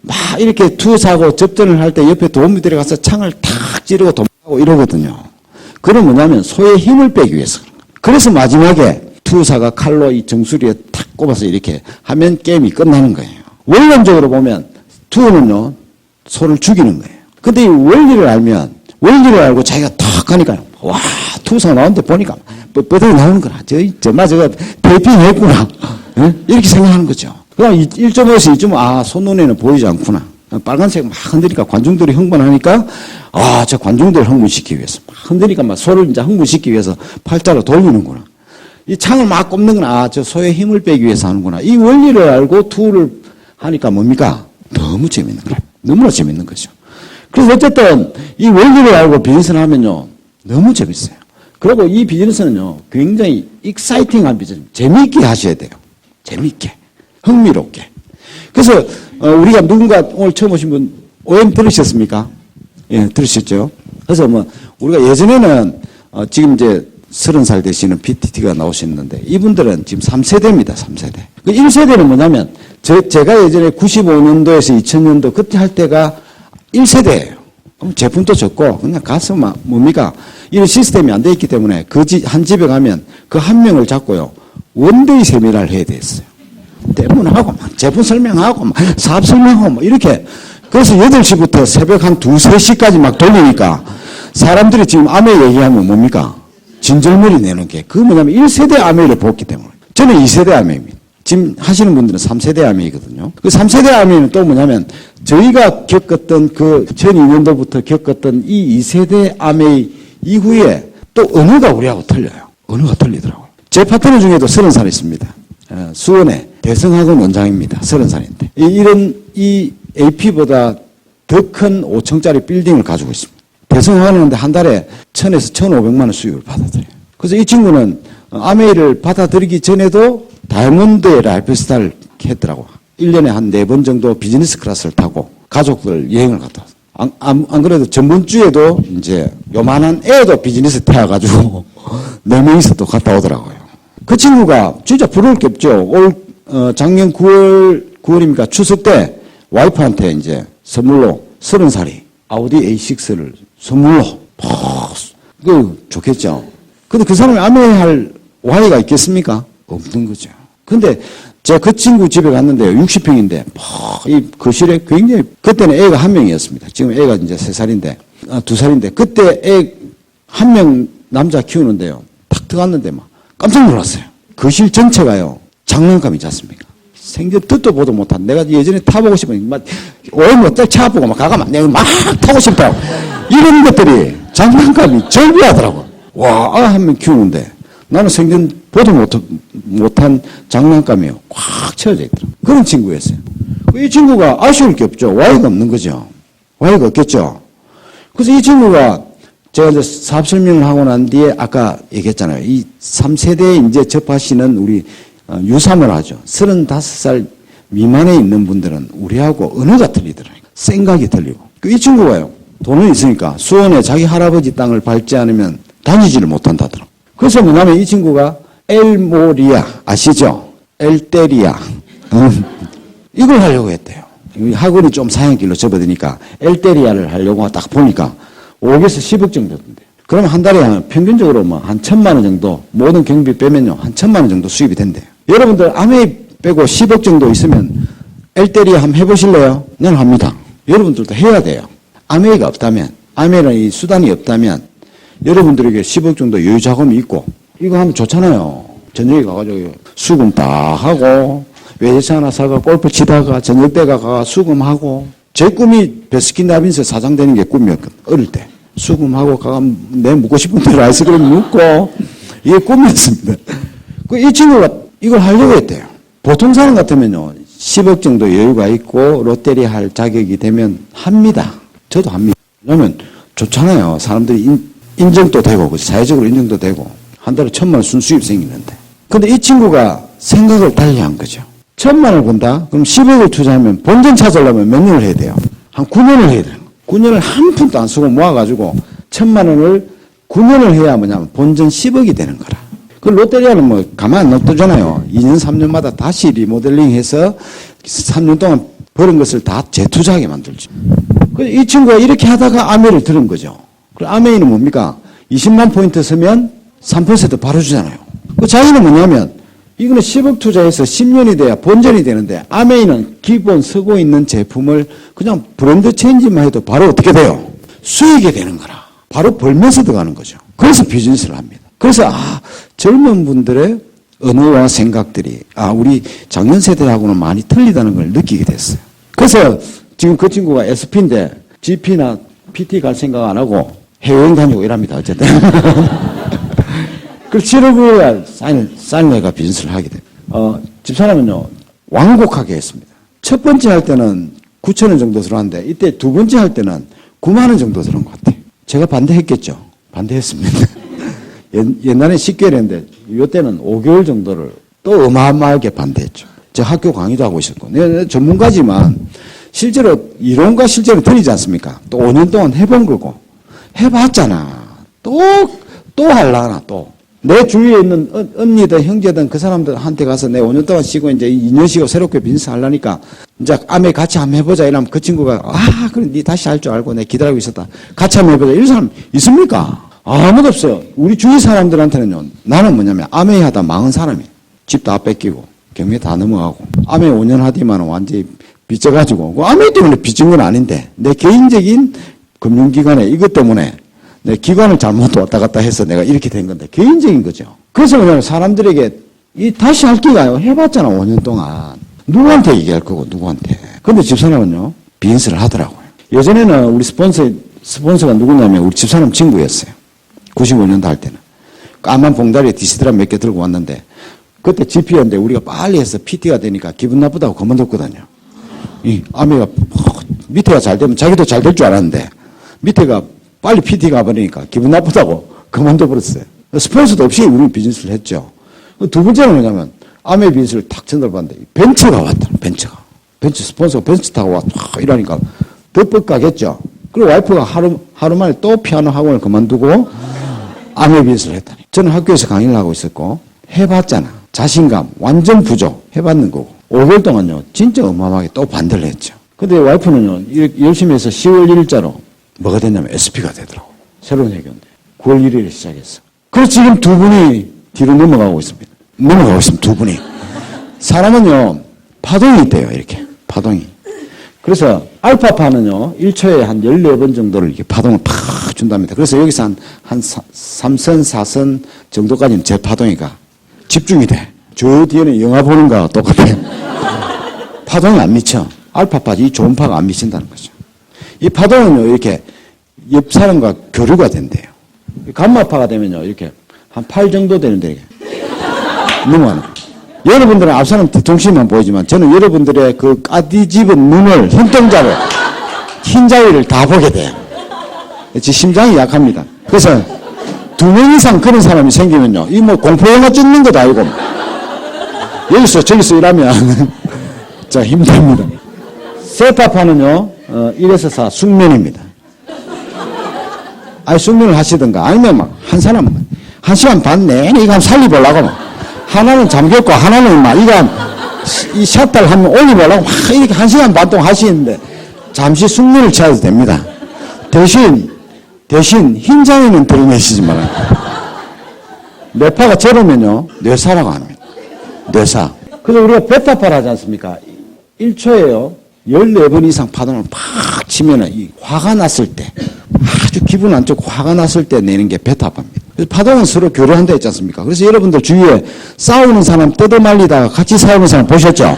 막 이렇게 투사하고 접전을 할 때 옆에 도움이 들어가서 창을 탁 찌르고 도망가고 이러거든요. 그건 뭐냐면 소의 힘을 빼기 위해서 그런 거예요. 그래서 마지막에 투사가 칼로 이 정수리에 탁 꼽아서 이렇게 하면 게임이 끝나는 거예요. 원론적으로 보면 투는요, 소를 죽이는 거예요. 근데 이 원리를 알고 자기가 탁 가니까요. 와, 투사가 나오는데 보니까 뻗어져 나오는 거라. 저가 대피했구나. 이렇게 생각하는 거죠. 그럼 1.5에서 2.5, 손눈에는 보이지 않구나. 빨간색 막 흔드니까 관중들이 흥분하니까, 저 관중들을 흥분시키기 위해서. 막 흔드니까 막 소를 이제 흥분시키기 위해서 팔자로 돌리는구나. 이 창을 막 꼽는 건, 저 소의 힘을 빼기 위해서 하는구나. 이 원리를 알고 투를 하니까 뭡니까? 너무 재밌는 거예요. 너무나 재밌는 거죠. 그래서 어쨌든 이 원리를 알고 비즈니스를 하면요. 너무 재밌어요. 그리고 이 비즈니스는요. 굉장히 익사이팅한 비즈니스. 재미있게 하셔야 돼요. 재미있게. 흥미롭게. 그래서 우리가 누군가 오늘 처음 오신 분 OM 들으셨습니까? 예, 들으셨죠? 그래서 우리가 예전에는 지금 이제 30살 되시는 PTT가 나오셨는데 이분들은 지금 3세대입니다. 3세대. 그 1세대는 뭐냐면 제가 예전에 95년도에서 2000년도 그때 할 때가 1세대예요. 그럼 제품도 적고 그냥 가서 뭡니까? 이런 시스템이 안 돼 있기 때문에 한 집에 가면 그 한 명을 잡고요. 원데이 세미나를 해야 됐어요. 때문하고 제품 설명하고 사업 설명하고 이렇게. 그래서 8시부터 새벽 한 2, 3시까지 막 돌리니까 사람들이 지금 아메 얘기하면 뭡니까? 진절머리 내는 게 그게 뭐냐면 1세대 아메를 봤기 때문에. 저는 2세대 아메입니다. 지금 하시는 분들은 3세대 아메이거든요. 그 3세대 아메는 또 뭐냐면 저희가 겪었던 그 2002년도부터 겪었던 이 2세대 아메 이후에 또 언어가 우리하고 틀려요. 언어가 틀리더라고요. 제 파트너 중에도 30살 있습니다. 수원의 대성학원 원장입니다. 30살인데. 이 AP보다 더 큰 5층짜리 빌딩을 가지고 있습니다. 대성학원인데 한 달에 1,000에서 1,500만 원 수익을 받아들여요. 그래서 이 친구는 아메이를 받아들이기 전에도 다이아몬드의 라이프스타일을 했더라고. 1년에 한 4번 정도 비즈니스 클래스를 타고 가족들 여행을 갔다 왔어요. 안 그래도 전번 주에도 이제 요만한 애도 비즈니스 태워가지고 4명이서 또 갔다 오더라고요. 그 친구가 진짜 부러울 게 없죠. 작년 9월입니까? 추석 때 와이프한테 이제 선물로 30살이 아우디 A6를 선물로. 좋겠죠. 근데 그 사람이 아메할 와이가 있겠습니까? 없는 거죠. 근데 제가 그 친구 집에 갔는데 60평인데 이 거실에 굉장히 그때는 애가 1명이었습니다. 지금 애가 이제 3살인데 2살인데 그때 애 1명 남자 키우는데요. 탁 들어갔는데 막 깜짝 놀랐어요. 거실 전체가요. 장난감이지 않습니까? 생전 듣도 보도 못한 내가 예전에 타보고 싶으면 막 모텔 차 보고 막 가가면 내가 막 타고 싶다고 이런 것들이 장난감이 절비하더라고. 와, 1명 키우는데 나는 생전 보도 못한 장난감이요. 꽉 채워져 있더라고요. 그런 친구였어요. 이 친구가 아쉬울 게 없죠. 와이가 없는 거죠. 와이가 없겠죠. 그래서 이 친구가 제가 이제 사업 설명을 하고 난 뒤에 아까 얘기했잖아요. 이 3세대에 이제 접하시는 우리 유삼을 하죠. 35살 미만에 있는 분들은 우리하고 언어가 틀리더라고요. 생각이 틀리고. 이 친구가요. 돈은 있으니까 수원에 자기 할아버지 땅을 밟지 않으면 다니지를 못한다더라고요. 그래서 뭐냐면 이 친구가 엘모리아 아시죠? 엘테리아 이걸 하려고 했대요. 학원이 좀 사양길로 접어드니까 엘테리아를 하려고 딱 보니까 5억에서 10억 정도 든대요. 그러면 한 달에 평균적으로 한 1,000만 원 정도 모든 경비 빼면요 한 1,000만 원 정도 수입이 된대요. 여러분들 아메 빼고 10억 정도 있으면 엘테리아 한번 해보실래요? 난 합니다. 여러분들도 해야 돼요. 아메가 없다면 아메라는 이 수단이 없다면 여러분들에게 10억 정도 여유 자금이 있고 이거 하면 좋잖아요. 저녁에 가가지고 수금 다 하고 외제차 하나 사가 골프 치다가 저녁 때 가가 수금하고 제 꿈이 베스킨라빈스 사장 되는 게 꿈이었거든. 어릴 때 수금하고 가가 내 묵고 싶은 대로 아이스크림 먹고 이게 꿈이었습니다. 이 친구가 이걸 하려고 했대요. 보통 사람 같으면요 10억 정도 여유가 있고 롯데리아 할 자격이 되면 합니다. 저도 합니다. 왜냐면 좋잖아요. 사람들이 인정도 되고 사회적으로 인정도 되고 한 달에 1,000만 원 순수입 생기는데. 근데 이 친구가 생각을 달리한 거죠. 1,000만 원을 번다? 그럼 10억을 투자하면 본전 찾으려면 몇 년을 해야 돼요? 한 9년을 해야 돼요. 9년을 한 푼도 안 쓰고 모아가지고 1,000만 원을 9년을 해야 뭐냐면 본전 10억이 되는 거라. 그 롯데리아는 뭐 가만 안 놔두잖아요. 2년, 3년마다 다시 리모델링해서 3년 동안 버는 것을 다 재투자하게 만들죠. 이 친구가 이렇게 하다가 아메이를 들은 거죠. 그 아메이는 뭡니까? 20만 포인트 쓰면 3% 바로 주잖아요. 그 자기는 뭐냐면 이거는 10억 투자해서 10년이 돼야 본전이 되는데 아메이는 기본 쓰고 있는 제품을 그냥 브랜드 체인지만 해도 바로 어떻게 돼요? 수익이 되는 거라. 바로 벌면서 들어가는 거죠. 그래서 비즈니스를 합니다. 그래서 젊은 분들의 언어와 생각들이 우리 작년 세대하고는 많이 틀리다는 걸 느끼게 됐어요. 그래서 지금 그 친구가 SP인데 GP나 PT 갈 생각 안 하고 해외여행 다니고 이랍니다. 어쨌든. 그 7억을 사인회가 비즈니스를 하게 돼요. 집사람은요, 완곡하게 했습니다. 첫 번째 할 때는 9천 원 정도 들어왔는데 이때 두 번째 할 때는 9만 원 정도 들어온 것 같아요. 제가 반대했겠죠. 반대했습니다. 옛날에 10개월 했는데 이때는 5개월 정도를 또 어마어마하게 반대했죠. 제가 학교 강의도 하고 있었고 내가 전문가지만 실제로 이론과 실제로 틀리지 않습니까? 또 5년 동안 해본 거고 해봤잖아. 또 하려나 또. 내 주위에 있는 언니든 형제든 그 사람들한테 가서 내 5년 동안 쉬고 이제 2년 쉬고 새롭게 비즈니스 하려니까 이제 아메 같이 한번 해보자 이러면 그 친구가 그래 니 다시 할 줄 알고 내가 기다리고 있었다. 같이 한번 해보자. 이런 사람 있습니까? 아무도 없어요. 우리 주위 사람들한테는요. 나는 뭐냐면 아메 하다 망한 사람이에요. 집 다 뺏기고 경매 다 넘어가고 아메 5년 하디만 완전히 빚져가지고 그 아메 때문에 빚진 건 아닌데 내 개인적인 금융기관에 이것 때문에 내 기관을 잘못 왔다 갔다 해서 내가 이렇게 된 건데 개인적인 거죠. 그래서 그냥 사람들에게 다시 할 기가요. 해봤잖아 5년 동안. 누구한테 얘기할 거고 누구한테. 근데 집사람은요 비즈니스를 하더라고요. 예전에는 우리 스폰서가 누구냐면 우리 집사람 친구였어요. 95년도 할 때는 까만 봉다리에 디시드라 몇 개 들고 왔는데 그때 GP였는데 우리가 빨리 해서 PT가 되니까 기분 나쁘다고 그만뒀거든요. 이 아메가 밑에가 잘 되면 자기도 잘 될 줄 알았는데 밑에가 빨리 PT 가버리니까 기분 나쁘다고 그만둬버렸어요. 스폰서도 없이 우리는 비즈니스를 했죠. 두 번째는 뭐냐면 아메 비즈니스를 탁 전달받는데 벤처가 왔다. 벤처 스폰서가 벤처 타고 와 이러니까 더 뻑가겠죠. 그리고 와이프가 하루 만에 또 피아노 학원을 그만두고 아메 비즈니스를 했다니. 저는 학교에서 강의를 하고 있었고 해봤잖아. 자신감 완전 부족 해봤는 거고 5개월 동안요 진짜 어마어마하게 또 반대를 했죠. 근데 와이프는요 열심히 해서 10월 1일자로 뭐가 됐냐면 SP가 되더라고. 새로운 회견인데 9월 1일에 시작했어. 그래서 지금 두 분이 뒤로 넘어가고 있습니다. 두 분이. 사람은요 파동이 있대요. 이렇게 파동이. 그래서 알파파는요 1초에 한 14번 정도를 이렇게 파동을 팍 준답니다. 그래서 여기서 한 3선 4선 정도까지는 제 파동이가 집중이 돼. 저 뒤에는 영화 보는 거와 똑같아요. 파동이 안 미쳐. 알파파 이 좋은 파가 안 미친다는 거죠. 이 파동은요 이렇게 옆 사람과 교류가 된대요. 감마파가 되면요 이렇게 한 8 정도 되는데 넘어가는 거예요. 여러분들은 앞 사람 뒤통수만 보이지만 저는 여러분들의 그 까디집은 눈을 눈동자를 흰 자위를 다 보게 돼요. 제 심장이 약합니다. 그래서 2명 이상 그런 사람이 생기면요 이 뭐 공포영화 찍는 것도 아니고 여기서 저기서 일하면 자 힘듭니다. 세타파는요 1에서 4 숙면입니다. 숙면을 하시든가 아니면 막 한 사람 1시간 반 내내 이거 한번 살리보려고 하나는 잠겼고 하나는 막 이거 이 샷다를 한번 올리보려고 막 이렇게 1시간 반 동안 하시는데 잠시 숙면을 취해도 됩니다. 대신 흰장에는 들이내시지 말아요. 뇌파가 저러면요 뇌사라고 합니다. 뇌사. 그래서 우리가 베타파를 하지 않습니까? 1초에요 14번 이상 파동을 팍 치면은 이 화가 났을 때 아주 기분 안 좋고 화가 났을 때 내는 게 베타파입니다. 그래서 파동은 서로 교류한다 했지 않습니까? 그래서 여러분들 주위에 싸우는 사람 뜯어말리다가 같이 싸우는 사람 보셨죠?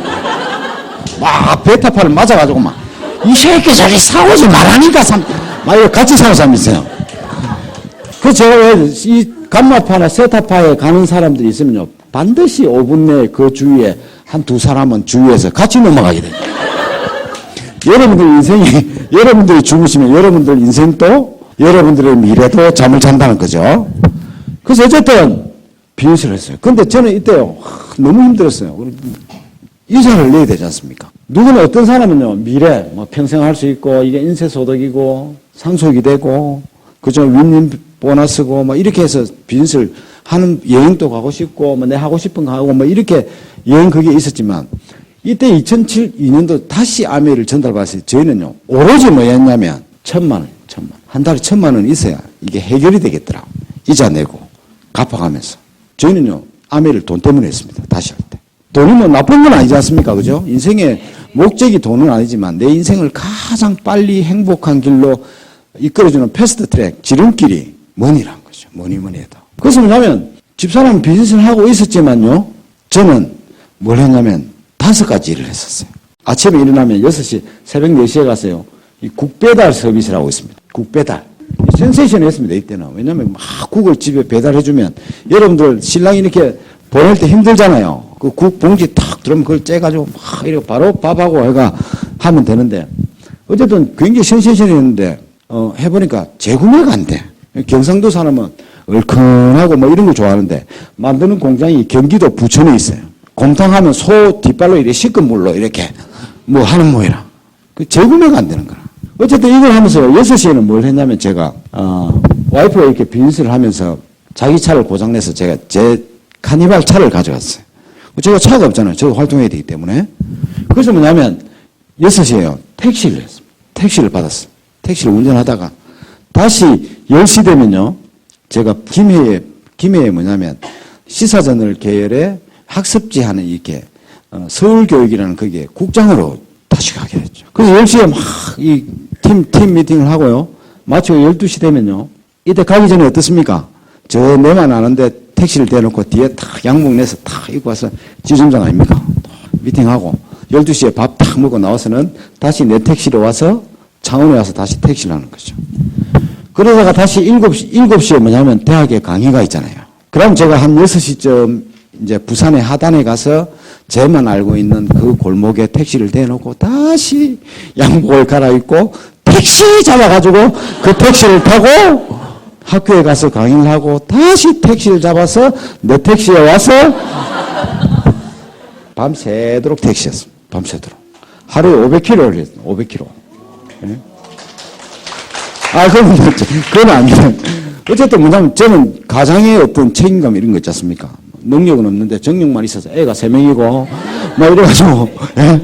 막 베타파를 맞아가지고 막 이 새끼 저기 싸우지 말라니까 막 같이 싸우는 사람이 있어요. 그래서 제가 왜 이 감마파나 세타파에 가는 사람들이 있으면요 반드시 5분 내에 그 주위에 한 2사람은 주위에서 같이 넘어가게 돼요. 여러분들 인생이 여러분들이 죽으시면 여러분들 인생도 여러분들의 미래도 잠을 잔다는 거죠. 그래서 어쨌든 비즈니스를 했어요. 근데 저는 이때요 너무 힘들었어요. 이자를 내야 되지 않습니까? 누구는 어떤 사람은요 미래 뭐 평생 할 수 있고 이게 인쇄소득이고 상속이 되고 그죠 윈윈 보너스고 뭐 이렇게 해서 비즈니스를 하는 여행도 가고 싶고 뭐 내 하고 싶은 거 하고 뭐 이렇게 여행 그게 있었지만 이때 2002년도 다시 아메이를 전달받았어요. 저희는요 오로지 뭐였냐면 1,000만 원. 한 달에 1,000만 원 있어야 이게 해결이 되겠더라. 이자 내고 갚아가면서 저희는요 아메이를 돈 때문에 했습니다. 다시 할 때. 돈이 뭐 나쁜 건 아니지 않습니까? 그죠? 인생의 목적이 돈은 아니지만 내 인생을 가장 빨리 행복한 길로 이끌어주는 패스트 트랙, 지름길이 머니란 거죠. 뭐니 해도. 그래서 뭐냐면 집사람 비즈니스를 하고 있었지만요. 저는 뭘 했냐면 5가지 일을 했었어요. 아침에 일어나면 6시, 새벽 4시에 가서요. 이 국배달 서비스를 하고 있습니다. 국배달. 센세이션했습니다. 이때는. 왜냐면 막 국을 집에 배달해주면 여러분들 신랑이 이렇게 보낼 때 힘들잖아요. 그 국 봉지 탁 들어오면 그걸 째가지고 막 이렇게 바로 밥하고 해가 하면 되는데 어쨌든 굉장히 센세이션했는데 해보니까 재구매가 안 돼. 경상도 사람은 얼큰하고 뭐 이런 거 좋아하는데 만드는 공장이 경기도 부천에 있어요. 곰탕 하면 소 뒷발로 이렇게 씻은 물로 이렇게 뭐 하는 모이라. 그 재구매가 안 되는 거라. 어쨌든 이걸 하면서 6시에는 뭘 했냐면 제가 와이프가 이렇게 비즈니스를 하면서 자기 차를 고장내서 제가 제 카니발 차를 가져갔어요. 제가 차가 없잖아요. 저도 활동해야 되기 때문에. 그래서 뭐냐면 6시에요. 택시를 했습니다. 택시를 받았어요. 택시를 운전하다가 다시 10시 되면요. 제가 김해에 뭐냐면 시사저널 계열의 학습지 하는 이렇게 서울교육이라는 거기에 국장으로 다시 가게 됐죠. 그래서 10시에 막 이 팀 미팅을 하고요. 마치고 12시 되면요. 이때 가기 전에 어떻습니까? 저 내만 아는데 택시를 대놓고 뒤에 탁 양복 내서 탁 입고 와서 지점장 아닙니까? 미팅하고 12시에 밥 탁 먹고 나와서는 다시 내 택시로 와서 창원에 와서 다시 택시를 하는 거죠. 그러다가 다시 7시에 뭐냐면 대학에 강의가 있잖아요. 그럼 제가 한 6시쯤 이제 부산의 하단에 가서 제만 알고 있는 그 골목에 택시를 대놓고 다시 양복을 갈아입고 택시 잡아가지고 그 택시를 타고 학교에 가서 강의를 하고 다시 택시를 잡아서 내 택시에 와서 밤새도록 택시였습니다. 밤새도록. 하루에 500km를 했어요. 500km. 네? 그건 아니에요. 어쨌든 뭐냐면 저는 가장의 어떤 책임감 이런 거 있지 않습니까? 능력은 없는데 정력만 있어서 애가 3명이고 막 이래가지고 예?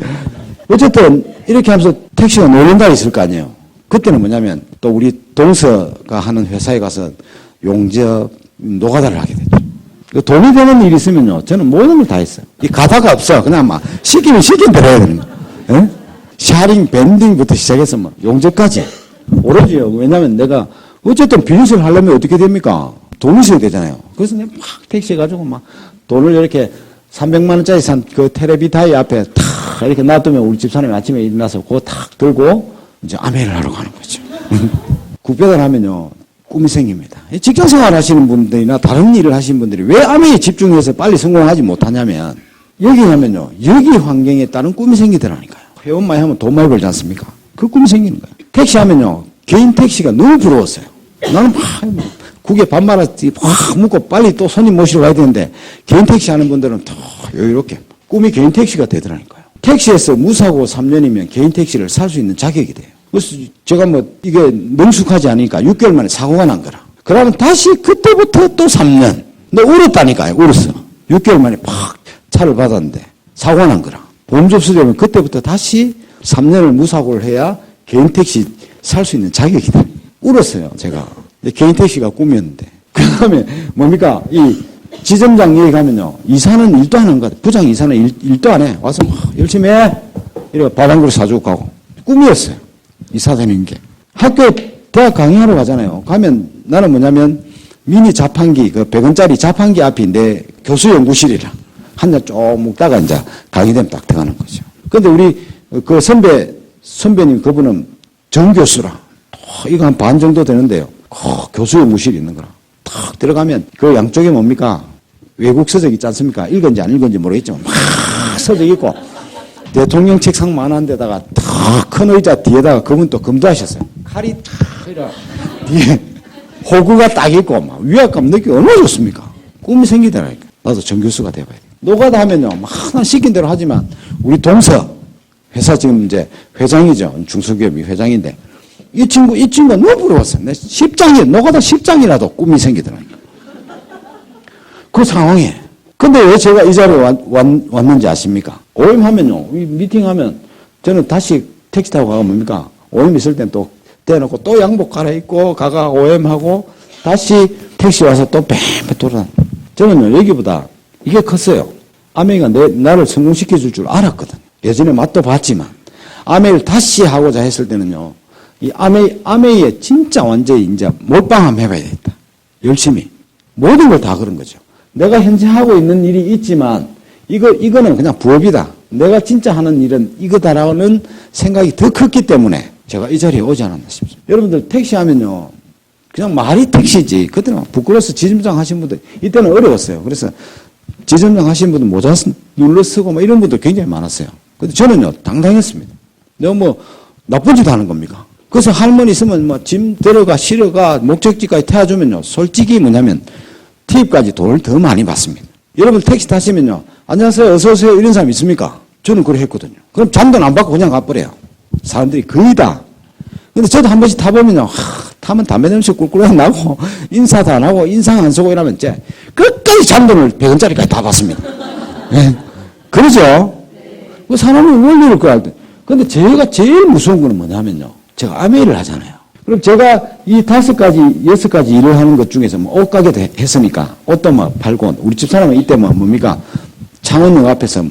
어쨌든 이렇게 하면서 택시가 노는 날이 있을 거 아니에요. 그때는 뭐냐면 또 우리 동서가 하는 회사에 가서 용접 노가다를 하게 됐죠. 돈이 되는 일이 있으면요. 저는 모든 걸 다 했어요. 이 가다가 없어. 그냥 막 시키면 시킨 대로 해야 되는 거예요. 예? 샤링, 밴딩부터 시작해서 뭐 용접까지. 오로지요. 왜냐면 내가 어쨌든 비즈니스를 하려면 어떻게 됩니까? 돈이 있어야 되잖아요. 그래서 내가 막 택시 해가지고 막 돈을 이렇게 300만 원짜리 산 그 테레비타이 앞에 탁 이렇게 놔두면 우리 집사람이 아침에 일어나서 그거 탁 들고 이제 아메이를 하러 가는 거죠. 국배달 하면요. 꿈이 생깁니다. 직장 생활 하시는 분들이나 다른 일을 하시는 분들이 왜 아메이에 집중해서 빨리 성공하지 못하냐면 여기 하면요. 여기 환경에 따른 꿈이 생기더라니까요. 회원 많이 하면 돈 많이 벌지 않습니까? 그 꿈이 생기는 거예요. 택시 하면요. 개인 택시가 너무 부러웠어요. 나는 막 국에 밥 말아서 확 묻고 빨리 또 손님 모시러 가야 되는데 개인 택시 하는 분들은 더 여유롭게 꿈이 개인 택시가 되더라니까요. 택시에서 무사고 3년이면 개인 택시를 살 수 있는 자격이 돼요. 그래서 제가 뭐 이게 능숙하지 않으니까 6개월 만에 사고가 난 거라. 그러면 다시 그때부터 또 3년. 너 울었다니까요. 울었어. 6개월 만에 팍 차를 받았는데 사고가 난 거라. 보험 접수되면 그때부터 다시 3년을 무사고를 해야 개인 택시 살 수 있는 자격이 돼. 울었어요, 제가. 개인 택시가 꿈이었는데. 그 다음에 뭡니까? 이 지점장 여기 가면요. 이사는 일도 하는 것 같아요. 부장 이사는 일도 안 해. 와서 막 열심히 해. 이렇게 밥 한 그릇 사주고 가고. 꿈이었어요. 이사 되는 게. 학교, 대학 강의하러 가잖아요. 가면 나는 뭐냐면 미니 자판기, 그 100원짜리 자판기 앞이 내 교수 연구실이라. 한잔 쭉 먹다가 이제 강의되면 딱 들어가는 거죠. 근데 우리 그 선배님 그분은 정교수라. 이거 한 반 정도 되는데요. 교수 연구실이 있는 거라. 탁 들어가면 그 양쪽에 뭡니까? 외국 서적 있지 않습니까? 읽은지 안 읽은지 모르겠지만 막 서적 있고 대통령 책상 만한 데다가 탁 큰 의자 뒤에다가 그분 또 검도하셨어요. 칼이 탁 이라 뒤에 호구가 딱 있고 막 위압감 느끼기 얼마나 좋습니까? 꿈이 생기더라니까. 나도 정교수가 돼봐야 돼. 노가다 하면요. 막 하나 시킨 대로 하지만 우리 동서 회사 지금 이제 회장이죠. 중소기업이 회장인데 이 친구가 너무 부러웠어요. 내 10장이, 노가다 10장이라도 꿈이 생기더라니까. 그 상황에. 근데 왜 제가 이 자리에 왔는지 아십니까? 오임하면요, 미팅하면 저는 다시 택시 타고 가면 뭡니까? 오임 있을 땐 또 떼놓고 또 양복 갈아입고 가가 오임하고 다시 택시 와서 또 뺑뺑 돌아. 저는요, 여기보다 이게 컸어요. 아메이가 나를 성공시켜줄 줄 알았거든. 예전에 맛도 봤지만 아메이를 다시 하고자 했을 때는요, 이 아메이에 진짜 완전히 이제 몰빵함 해봐야 되겠다. 열심히. 모든 걸 다 그런 거죠. 내가 현재 하고 있는 일이 있지만, 이거는 그냥 부업이다. 내가 진짜 하는 일은 이거다라는 생각이 더 컸기 때문에 제가 이 자리에 오지 않았나 싶습니다. 여러분들 택시 하면요, 그냥 말이 택시지. 그때는 부끄러워서 지점장 하신 분들, 이때는 어려웠어요. 그래서 지점장 하신 분들 모자 눌러 쓰고 뭐 이런 분들 굉장히 많았어요. 근데 저는요, 당당했습니다. 내가 뭐 나쁜 짓 하는 겁니까? 그래서 할머니 있으면 뭐 짐 들어가, 실어가, 목적지까지 태워주면요, 솔직히 뭐냐면 팁까지 돈을 더 많이 받습니다. 여러분 택시 타시면요, 안녕하세요, 어서오세요, 이런 사람 있습니까? 저는 그래 했거든요. 그럼 잔돈 안 받고 그냥 가버려요. 사람들이 거의 다. 근데 저도 한 번씩 타보면요, 타면 담배 냄새 꿀꿀하게 나고, 인사도 안 하고, 인상 안 쓰고 이러면 이제 끝까지 잔돈을 100원짜리까지 다 받습니다. 네. 그러죠? 그 사람은 원리를 그럴 때. 근데 제가 제일 무서운 거는 뭐냐면요, 제가 아메이를 하잖아요. 그럼 제가 이 5가지, 6가지 일을 하는 것 중에서 뭐 옷가게도 했으니까, 옷도 뭐 팔고, 우리 집 사람은 이때 뭐 뭡니까? 창원역 앞에서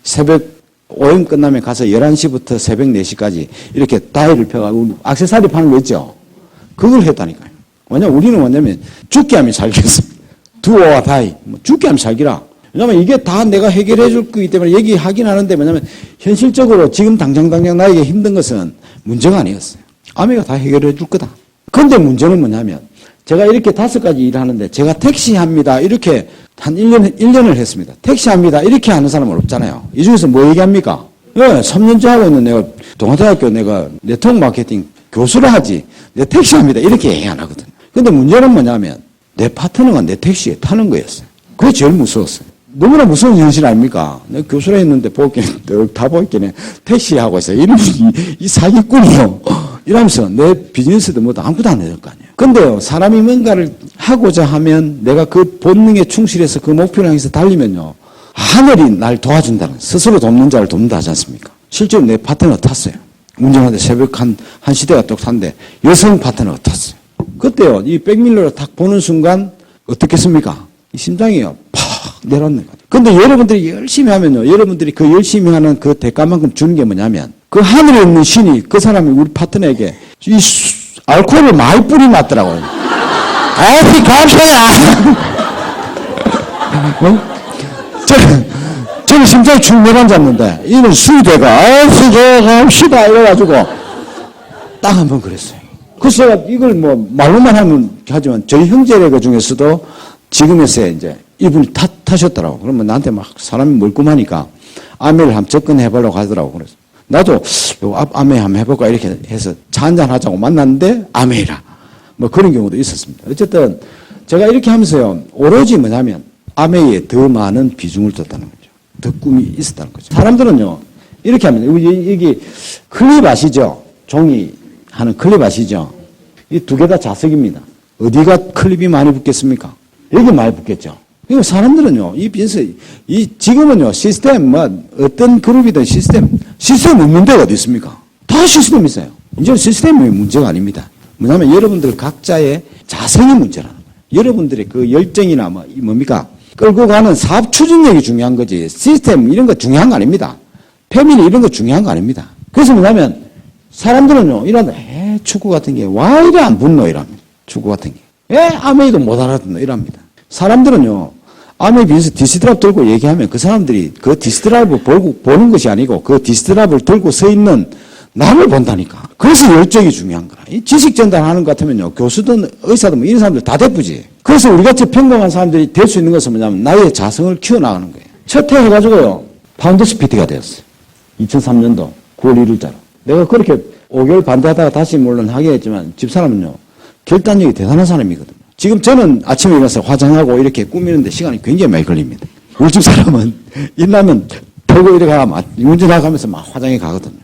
새벽 오임 끝나면 가서 11시부터 새벽 4시까지 이렇게 다이를 펴가지고 액세서리 파는 거 있죠? 그걸 했다니까요. 왜냐면 우리는 뭐냐면 죽게 하면 살겠습니다. 두어와 다이. 뭐 죽게 하면 살기라. 왜냐면 이게 다 내가 해결해 줄 거기 때문에 얘기하긴 하는데 뭐냐면 현실적으로 지금 당장 나에게 힘든 것은 문제가 아니었어요. 아메가 다 해결해 줄 거다. 근데 문제는 뭐냐면 제가 이렇게 5가지 일을 하는데 제가 택시합니다. 이렇게 한 1년을 했습니다. 택시합니다. 이렇게 하는 사람은 없잖아요. 이 중에서 뭐 얘기합니까? 예, 3년째 하고 있는 내가 동아대학교 내가 네트워크 마케팅 교수를 하지. 내 택시합니다. 이렇게 얘기 안 하거든요. 근데 문제는 뭐냐면 내 파트너가 내 택시에 타는 거였어요. 그게 제일 무서웠어요. 너무나 무서운 현실 아닙니까? 내가 교수를 했는데 다 보이겠네. 택시하고 있어요. 이러면 이 사기꾼이요. 이러면서 내 비즈니스도 뭐도 아무것도 안 해줄 거 아니에요. 근데요, 사람이 뭔가를 하고자 하면 내가 그 본능에 충실해서 그 목표를 향해서 달리면요, 하늘이 날 도와준다는, 스스로 돕는 자를 돕는다 하지 않습니까? 실제로 내 파트너가 탔어요. 운전하는데 새벽 한 시대가 딱 탔는데 여성 파트너가 탔어요. 그때요, 이 백밀러를 딱 보는 순간 어떻겠습니까? 이 심장이요, 팍 내려앉는 거예요. 근데 여러분들이 열심히 하면요, 여러분들이 그 열심히 하는 그 대가만큼 주는 게 뭐냐면 그 하늘에 있는 신이 그 사람이 우리 파트너에게 이 알코올을 많이 뿌려놨더라고요. 아이, 감사해요. 저는 심장이 축 내려앉았는데, 이는 수대가, 수고합시다. 이래가지고, 딱 한 번 그랬어요. 그래서 제가 이걸 뭐, 말로만 하지만, 저희 형제들 그 중에서도 지금에서야 이제 이분이 타셨더라고. 그러면 나한테 막 사람이 멀끔하니까, 아메를 한번 접근해보려고 하더라고. 그래서. 나도 아메 한번 해볼까 이렇게 해서 차 한잔 하자고 만났는데 아메이라 뭐 그런 경우도 있었습니다. 어쨌든 제가 이렇게 하면서요, 오로지 뭐냐면 아메이에 더 많은 비중을 뒀다는 거죠. 더 꿈이 있었다는 거죠. 사람들은요 이렇게 하면 여기 클립 아시죠? 종이 하는 클립 아시죠? 이 2개 다 자석입니다. 어디가 클립이 많이 붙겠습니까? 여기 많이 붙겠죠. 그러니까 사람들은요, 지금은요, 시스템, 어떤 그룹이든 시스템 없는 데가 어디 있습니까? 다 시스템이 있어요. 이제 시스템이 문제가 아닙니다. 뭐냐면 여러분들 각자의 자성이 문제라는 거예요. 여러분들의 그 열정이나 뭡니까? 끌고 가는 사업 추진력이 중요한 거지. 시스템 이런 거 중요한 거 아닙니다. 패밀리 이런 거 중요한 거 아닙니다. 그래서 뭐냐면 사람들은요, 이런다. 축구 같은 게, 와, 이래 안 붙노? 이랍니다. 축구 같은 게. 아메이도 못 알아듣노? 이랍니다. 사람들은요, 아메이 비해서 디스드랍 들고 얘기하면 그 사람들이 그 디스드랍을 보는 것이 아니고 그 디스드랍을 들고 서 있는 나를 본다니까. 그래서 열정이 중요한 거야. 이 지식 전달하는 것 같으면요, 교수든 의사든 뭐 이런 사람들 다 대쁘지. 그래서 우리 같이 평범한 사람들이 될 수 있는 것은 뭐냐면 나의 자성을 키워나가는 거예요. 첫 해 해가지고요, 파운더스 PT가 되었어요. 2003년도 9월 1일자로. 내가 그렇게 5개월 반대하다가 다시 물론 하게 했지만 집사람은요, 결단력이 대단한 사람이거든요. 지금 저는 아침에 일어나서 화장하고 이렇게 꾸미는데 시간이 굉장히 많이 걸립니다. 우리 집 사람은 일나면 털고 이렇게 가면 운전하면서 막 화장해 가거든요.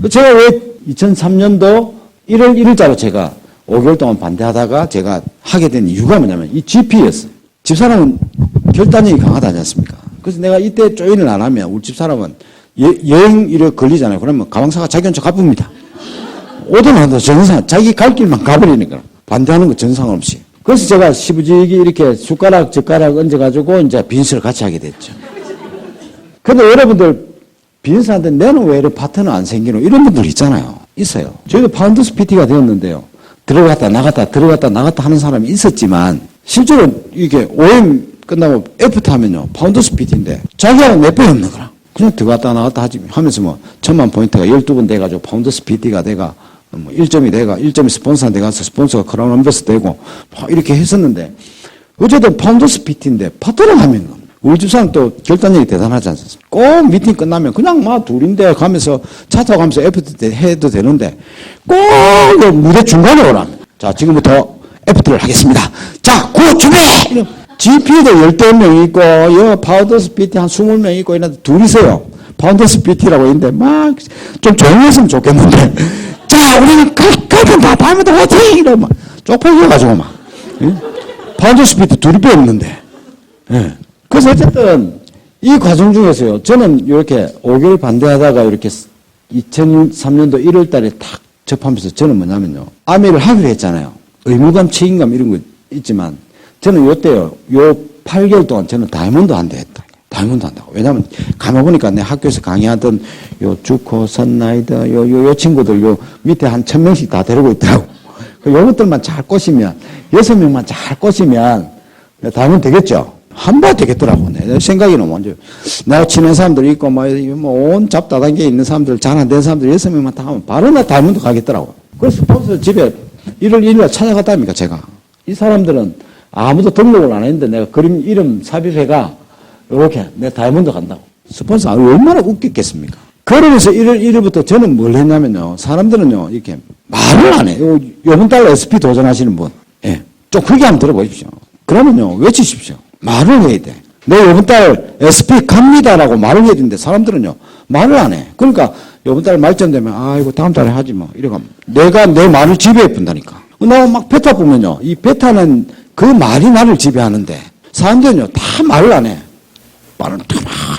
제가 왜 2003년도 1월 1일자로 제가 5개월 동안 반대하다가 제가 하게 된 이유가 뭐냐면 이 GP였어요. 집사람은 결단력이 강하다지 않습니까? 그래서 내가 이때 조인을 안 하면 우리 집사람은 여행 이래 걸리잖아요. 그러면 가방사가 자기 혼자 갚습니다. 오든 안 오든 정상, 자기 갈 길만 가버리니까. 반대하는 거 정상 없이. 그래서 제가 시부지기 이렇게 숟가락, 젓가락 얹어가지고 이제 비즈니스를 같이 하게 됐죠. 근데 여러분들 비즈니스한테 내는 왜 이렇게 파트너 안 생기노? 이런 분들 있잖아요. 있어요. 저희도 파운더스 PT가 되었는데요. 들어갔다 나갔다 들어갔다 나갔다 하는 사람이 있었지만 실제로 이게 OM 끝나고 애프터 하면요. 파운더스 PT인데 자기하고 몇 배 없는 거라. 그냥 들어갔다 나갔다 하면서 뭐 1000만 포인트가 12번 돼가지고 파운더스 PT가 돼가 뭐 1점이 돼가 1점이 스폰서한테 가서 스폰서가 크라운 엄버스 되고 이렇게 했었는데 어쨌든 파운더스 PT인데 파트너 하면 우리 집사람 또 결단력이 대단하지 않습니까? 꼭 미팅 끝나면 그냥 막 둘인데 가면서 차 타고 가면서 애프터 해도 되는데 꼭 무대 중간에 오라면 자 지금부터 애프터를 하겠습니다. 자, 고 준비! GP도 10명 있고 여 파운더스 PT 한 20명 있고 이런데 둘이서요. 파운더스 PT라고 있는데 막 좀 조용했으면 좋겠는데 자, 우리는 갈건다 다음에도 화이팅! 이러고 막 쪽팔려가지고 막 파운더스 PT 둘이 배 없는데 예. 그래서 어쨌든 이 과정 중에서요. 저는 이렇게 5개월 반대하다가 이렇게 2003년도 1월 달에 탁 접하면서 저는 뭐냐면요. 아메를 하기로 했잖아요. 의무감, 책임감 이런 거 있지만 저는 요때요. 요 8개월 동안 저는 다이몬드 한대 했다. 다이몬드 한다고. 왜냐면 가만보니까 내 학교에서 강의하던 요 주코, 선나이더 요 친구들 요 밑에 한 1000명씩 다 데리고 있더라고. 요것들만 잘 꼬시면 6명만 잘 꼬시면 다이몬드 되겠죠. 한 번 되겠더라고. 내 생각에는 먼저. 내가 친한 사람들 있고, 온 잡다단계에 있는 사람들, 잘 안 되는 사람들 6명만 다 하면 바로 나 다이몬드 가겠더라고. 그래서 스폰서 집에 1월 1일날 찾아갔답니까, 제가. 이 사람들은 아무도 등록을 안 했는데 내가 그림 이름 삽입해가, 이렇게 내 다이몬드 간다고. 스폰서 얼마나 웃겼겠습니까? 그러면서 1월 1일부터 저는 뭘 했냐면요. 사람들은요, 이렇게 말을 안 해. 요번 달 SP 도전하시는 분. 예. 좀 크게 한번 들어보십시오. 그러면요, 외치십시오. 말을 해야 돼. 내 요번 달 SP 갑니다라고 말을 해야 되는데 사람들은요 말을 안 해. 그러니까 요번 달 말쯤 되면 아이고 다음 달에 하지 뭐 이러고 내가 내 말을 지배해 본다니까. 나 막 베타 보면요 이 베타는 그 말이 나를 지배하는데 사람들은요 다 말을 안 해. 말은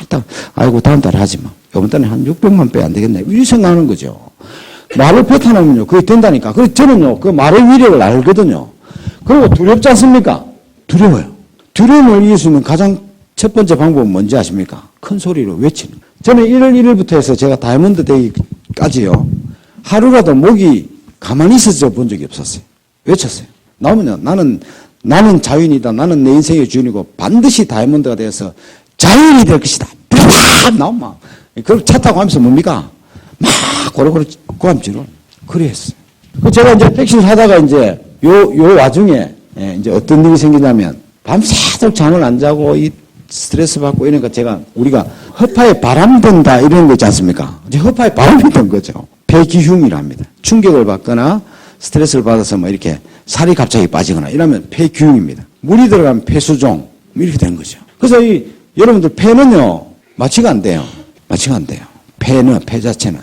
다 아이고 다음 달에 하지 뭐 요번 달에 한 600만 배 안 되겠네 이렇게 생각하는 거죠. 말을 베타 놓으면요 그게 된다니까. 그래서 저는요 그 말의 위력을 알거든요. 그리고 두렵지 않습니까? 두려워요. 두려움을 이길 수 있는 가장 첫 번째 방법은 뭔지 아십니까? 큰 소리로 외치는 거예요. 저는 1월 1일부터 해서 제가 다이아몬드 데이까지요. 하루라도 목이 가만히 있어져 본 적이 없었어요. 외쳤어요. 나오면요. 나는 자유인이다. 나는 내 인생의 주인이고 반드시 다이아몬드가 되어서 자유인이 될 것이다. 나오면 막. 그걸 차 타고 하면서 뭡니까? 막 고래고래 고함지로. 그래 했어요. 제가 이제 백신을 하다가 이제 요 와중에 이제 어떤 일이 생기냐면 밤새도록 잠을 안 자고 이 스트레스 받고 이러니까 우리가 허파에 바람 든다 이런 거 있지 않습니까? 이제 허파에 바람이 든 거죠. 폐기흉이랍니다. 충격을 받거나 스트레스를 받아서 뭐 이렇게 살이 갑자기 빠지거나 이러면 폐기흉입니다. 물이 들어가면 폐수종 이렇게 되는 거죠. 그래서 여러분들 폐는요 마취가 안 돼요. 마취가 안 돼요. 폐 자체는.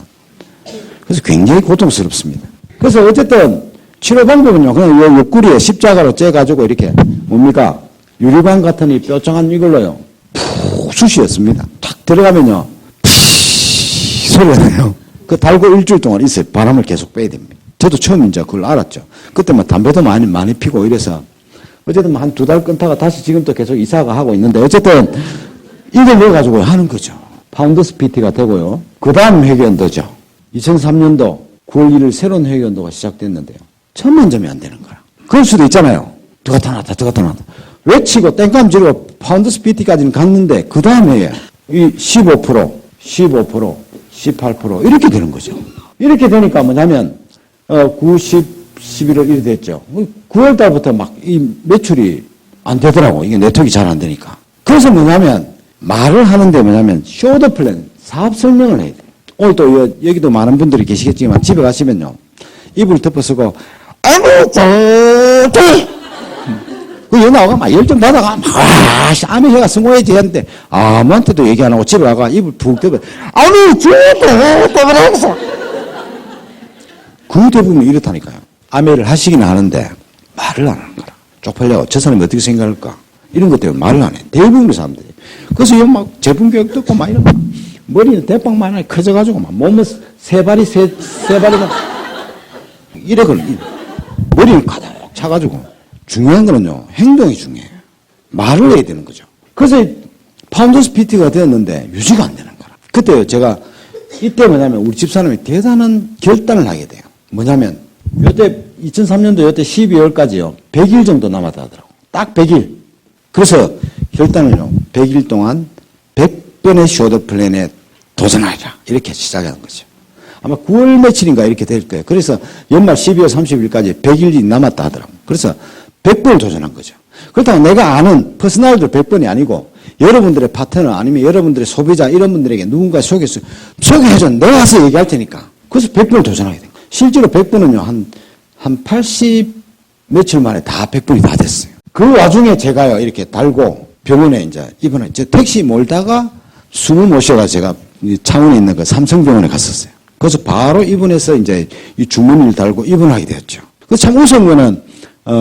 그래서 굉장히 고통스럽습니다. 그래서 어쨌든 치료 방법은요 그냥 요 옆구리에 십자가로 째가지고 이렇게 뭡니까? 유리관 같은 이 뾰족한 이걸로요. 푹 쑤시었습니다. 탁 들어가면요. 피 소리가 나요. 그 달고 일주일 동안 있어요. 바람을 계속 빼야 됩니다. 저도 처음 이제 그걸 알았죠. 그때 뭐 담배도 많이 피고 이래서 어쨌든 한 2달 끊다가 다시 지금 또 계속 이사가 하고 있는데 어쨌든 이걸 넣어가지고 하는 거죠. 파운더스 PT가 되고요. 그 다음 회계연도죠. 2003년도 9월 1일 새로운 회계연도가 시작됐는데요. 1000만 점이 안 되는 거야. 그럴 수도 있잖아요. 들어갔다 나왔다. 외치고 땡감 지르고 파운더스 PT까지는 갔는데 그 다음에 이 15%, 18% 이렇게 되는 거죠. 이렇게 되니까 뭐냐면 9, 10, 11월 이렇게 됐죠. 9월 달부터 막 이 매출이 안 되더라고. 이게 네트워크가 잘 안 되니까. 그래서 뭐냐면 말을 하는데 뭐냐면 쇼더 플랜, 사업 설명을 해야 돼. 오늘 또 여기도 많은 분들이 계시겠지만 집에 가시면요. 이불 덮어쓰고 아이고 저기 그 연하가 막 열정 받아가 막 아미 해가 성공해야지 했는데 아무한테도 얘기 안 하고 집에 가가 이불 푹 덮어 아니 저도 때문에 그 대부분 이렇다니까요. 아메를 하시긴 하는데 말을 안 하는 거라. 쪽팔려. 저 사람이 어떻게 생각할까? 이런 것 때문에 말을 안 해. 대부분의 사람들이. 그래서 이거 막 제품교육 듣고 막 이런 머리는 대빵만하게 커져가지고 막 몸은 세 발이 이래 걸려. 머리를 가득 차가지고. 중요한 거는요, 행동이 중요해요. 말을 해야 되는 거죠. 그래서 파운더스 PT가 되었는데 유지가 안 되는 거라. 그때 제가 이때 뭐냐면 우리 집사람이 대단한 결단을 하게 돼요. 뭐냐면 요때 2003년도 요때 12월까지요. 100일 정도 남았다 하더라고. 딱 100일. 그래서 결단을요. 100일 동안 100번의 쇼더 플랜에 도전하리라. 이렇게 시작하는 거죠. 아마 9월 며칠인가 이렇게 될 거예요. 그래서 연말 12월 30일까지 100일이 남았다 하더라고. 그래서 100번을 도전한 거죠. 그렇다고 내가 아는 퍼스널도 100번이 아니고 여러분들의 파트너 아니면 여러분들의 소비자 이런 분들에게 누군가 소개해줘. 내가 가서 얘기할 테니까. 그래서 100번을 도전하게 된 거예요. 실제로 100번은요. 한 80 며칠 만에 다 100번이 다 됐어요. 그 와중에 제가요. 이렇게 달고 병원에 이제 입원해. 저 택시 몰다가 숨을 못 쉬어가 제가 창원에 있는 그 삼성병원에 갔었어요. 그래서 바로 입원해서 이제 이 주머니를 달고 입원하게 되었죠. 그 참 우스운 거는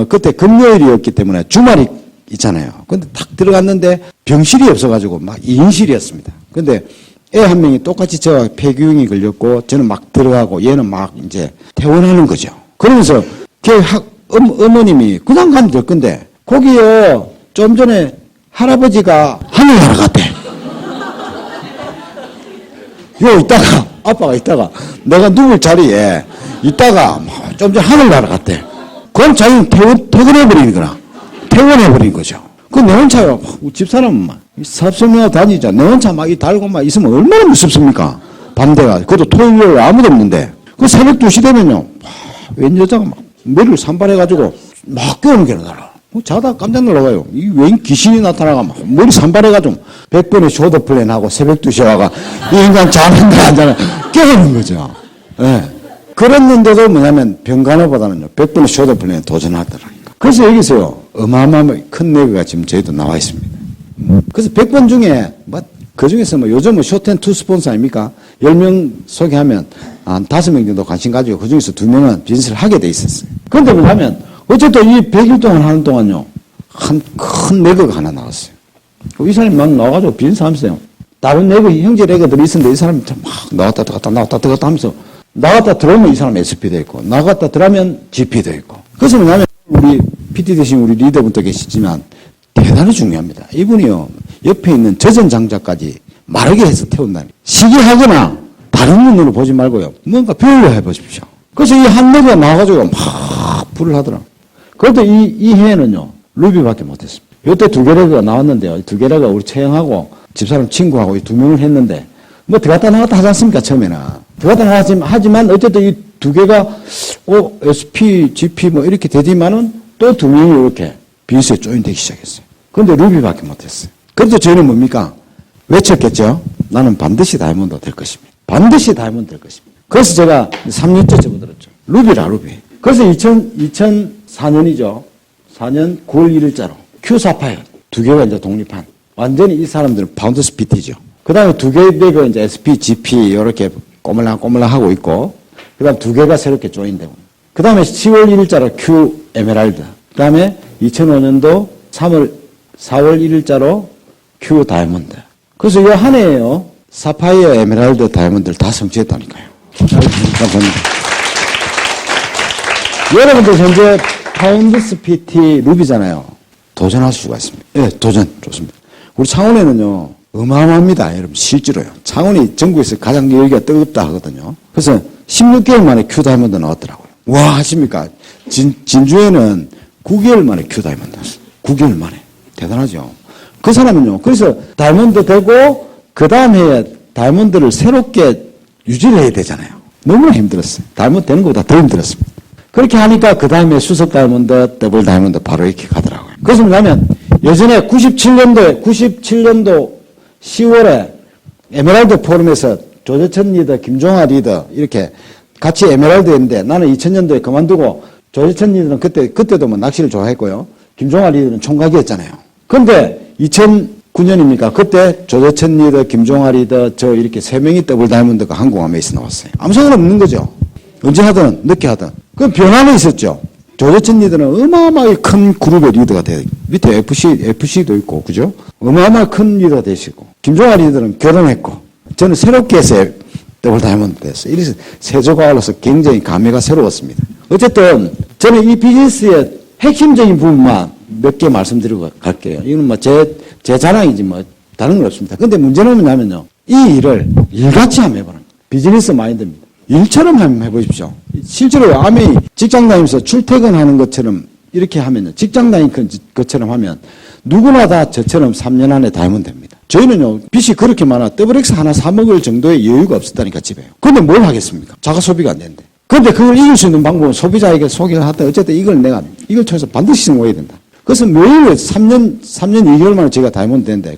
그때 금요일이었기 때문에 주말이 있잖아요. 근데 딱 들어갔는데 병실이 없어가지고 막 2인실이었습니다. 근데 애 한 명이 똑같이 저와 폐기흉이 걸렸고 저는 막 들어가고 얘는 막 이제 퇴원하는 거죠. 그러면서 어머님이 그냥 가면 될 건데 거기요 좀 전에 할아버지가 하늘나라 갔대. 요 있다가 아빠가 있다가 내가 누울 자리에 있다가 좀 전에 하늘나라 갔대. 그럼 자기는 퇴근해버리는 거라. 퇴원해버린 거죠. 그 내 혼자요. 집사람은 막 사업설명하고 다니자. 내 혼자 막 이 달고 막 있으면 얼마나 무섭습니까? 밤대가. 그것도 토요일 아무도 없는데. 그 새벽 2시 되면요. 웬 여자가 막 머리를 산발해가지고 막 깨우는 게 나라. 자다 깜짝 놀라가요. 이 웬 귀신이 나타나가 막 머리 산발해가지고 100번의 쇼더 플랜하고 새벽 2시에 와가 이 인간 자는가 안 자나 깨우는 거죠. 예. 네. 그랬는데도 뭐냐면 병간호보다는요 100번의 쇼더 플랜에 도전하더라니까. 그래서 여기서요 어마어마하게 큰 내기가 지금 저희도 나와 있습니다. 그래서 100번 중에 뭐 그 중에서 뭐 요즘은 쇼텐 투 스폰서 아닙니까? 10명 소개하면 한 5명 정도 관심 가지고 그 중에서 2명은 비즈니스를 하게 돼 있었어요. 그런데 뭐냐면 어쨌든 이 100일 동안 하는 동안요 한 큰 내거가 하나 나왔어요. 이 사람이 막 나와가지고 비즈니스 하면서요. 다른 내거 형제 내거들이 있었는데 이 사람이 막 나왔다 들어갔다 나왔다 들어갔다 하면서 나갔다 들어오면 이 사람 SP 돼 있고 나갔다 들어가면 GP 돼 있고. 그래서 뭐냐면 우리 PT 대신 우리 리더분도 계시지만 대단히 중요합니다. 이분이요 옆에 있는 젖은 장자까지 마르게 해서 태운다니. 시기하거나 다른 눈으로 보지 말고요 뭔가 별로 해보십시오. 그래서 이 한 내가 나와가지고 막 불을 하더라. 그래도 이 해에는요 루비밖에 못했습니다. 이때 2개래가 나왔는데요. 2개래가 우리 채영하고 집사람 친구하고 이 2명을 했는데 뭐 들어갔다 나갔다 하지 않습니까 처음에는. 들어갔다 나갔지만 하지만 어쨌든 이 2개가 SP, GP 뭐 이렇게 되지만은 또 2명이 이렇게 비즈니스에 조인되기 시작했어요. 그런데 루비밖에 못했어요. 그런데 저희는 뭡니까? 외쳤겠죠? 나는 반드시 다이아몬드가 될 것입니다. 반드시 다이아몬드 될 것입니다. 그래서 제가 3년째 접어들었죠. 루비라 루비. 그래서 2004년이죠. 4년 9월 1일자로 큐 사파이어 2개가 이제 독립한 완전히 이 사람들은 파운더스 PT죠. 그 다음에 2개 되고 이제 SP, GP 이렇게 꼬물랑 하고 있고 그 다음 2개가 새롭게 조인되고 그 다음에 10월 1일자로 큐 에메랄드 그 다음에 2005년도 4월 1일자로 큐 다이아몬드. 그래서 이 한 해에요 사파이어, 에메랄드, 다이아몬드를 다 성취했다니까요. 감사합니다. 여러분들 현재 파운더스 PT 루비잖아요. 도전할 수가 있습니다. 예, 도전 좋습니다. 우리 창원에는요 어마어마합니다. 여러분 실제로요. 창원이 전국에서 가장 여기가 뜨겁다 하거든요. 그래서 16개월 만에 큐 다이아몬드 나왔더라고요. 와 하십니까? 진주에는 9개월 만에 큐 다이아몬드 나왔어요. 9개월 만에. 대단하죠. 그 사람은요. 그래서 다이아몬드 되고 그 다음 해에 다이아몬드를 새롭게 유지를 해야 되잖아요. 너무나 힘들었어요. 다이아몬드 되는 것보다 더 힘들었습니다. 그렇게 하니까 그 다음에 수석 다이아몬드, 더블 다이아몬드 바로 이렇게 가더라고요. 그래서 뭐냐면 예전에 97년도 10월에 에메랄드 포럼에서 조재천 리더, 김종화 리더 이렇게 같이 에메랄드였는데 나는 2000년도에 그만두고 조재천 리더는 그때도 뭐 낚시를 좋아했고요. 김종화 리더는 총각이었잖아요. 그런데 2009년입니까? 그때 조재천 리더, 김종화 리더 저 이렇게 3명이 더블 다이아몬드가 항공함에서 나왔어요. 아무 상관 없는 거죠. 언제 하든 늦게 하든. 그 변화는 있었죠. 조재천 리더는 어마어마하게 큰 그룹의 리더가 돼요. 밑에 FC도 있고, 그죠? 어마어마하게 큰 리더가 되시고. 김종환 리더는 결혼했고, 저는 새롭게 해서 더블 다이아몬드 됐어요. 이래서 세조가 올라서 굉장히 감회가 새로웠습니다. 어쨌든, 저는 이 비즈니스의 핵심적인 부분만 몇 개 말씀드리고 갈게요. 이건 뭐 제 자랑이지 뭐 다른 건 없습니다. 근데 문제는 뭐냐면요. 이 일을 일같이 한번 해보는 거예요. 비즈니스 마인드입니다. 일처럼 한번 해보십시오. 실제로 아메이 직장 다니면서 출퇴근하는 것처럼 이렇게 하면요. 직장 다니는 것처럼 하면 누구나 다 저처럼 3년 안에 다이아몬드 됩니다. 저희는요. 빚이 그렇게 많아 더블X 하나 사 먹을 정도의 여유가 없었다니까 집에요. 근데 뭘 하겠습니까? 자가 소비가 안 되는데. 근데 그걸 이길 수 있는 방법은 소비자에게 소개를 하든 어쨌든 이걸 통해서 반드시 성공해야 된다. 그래서 매일 3년 2개월 만에 제가 다이아몬드 됐는데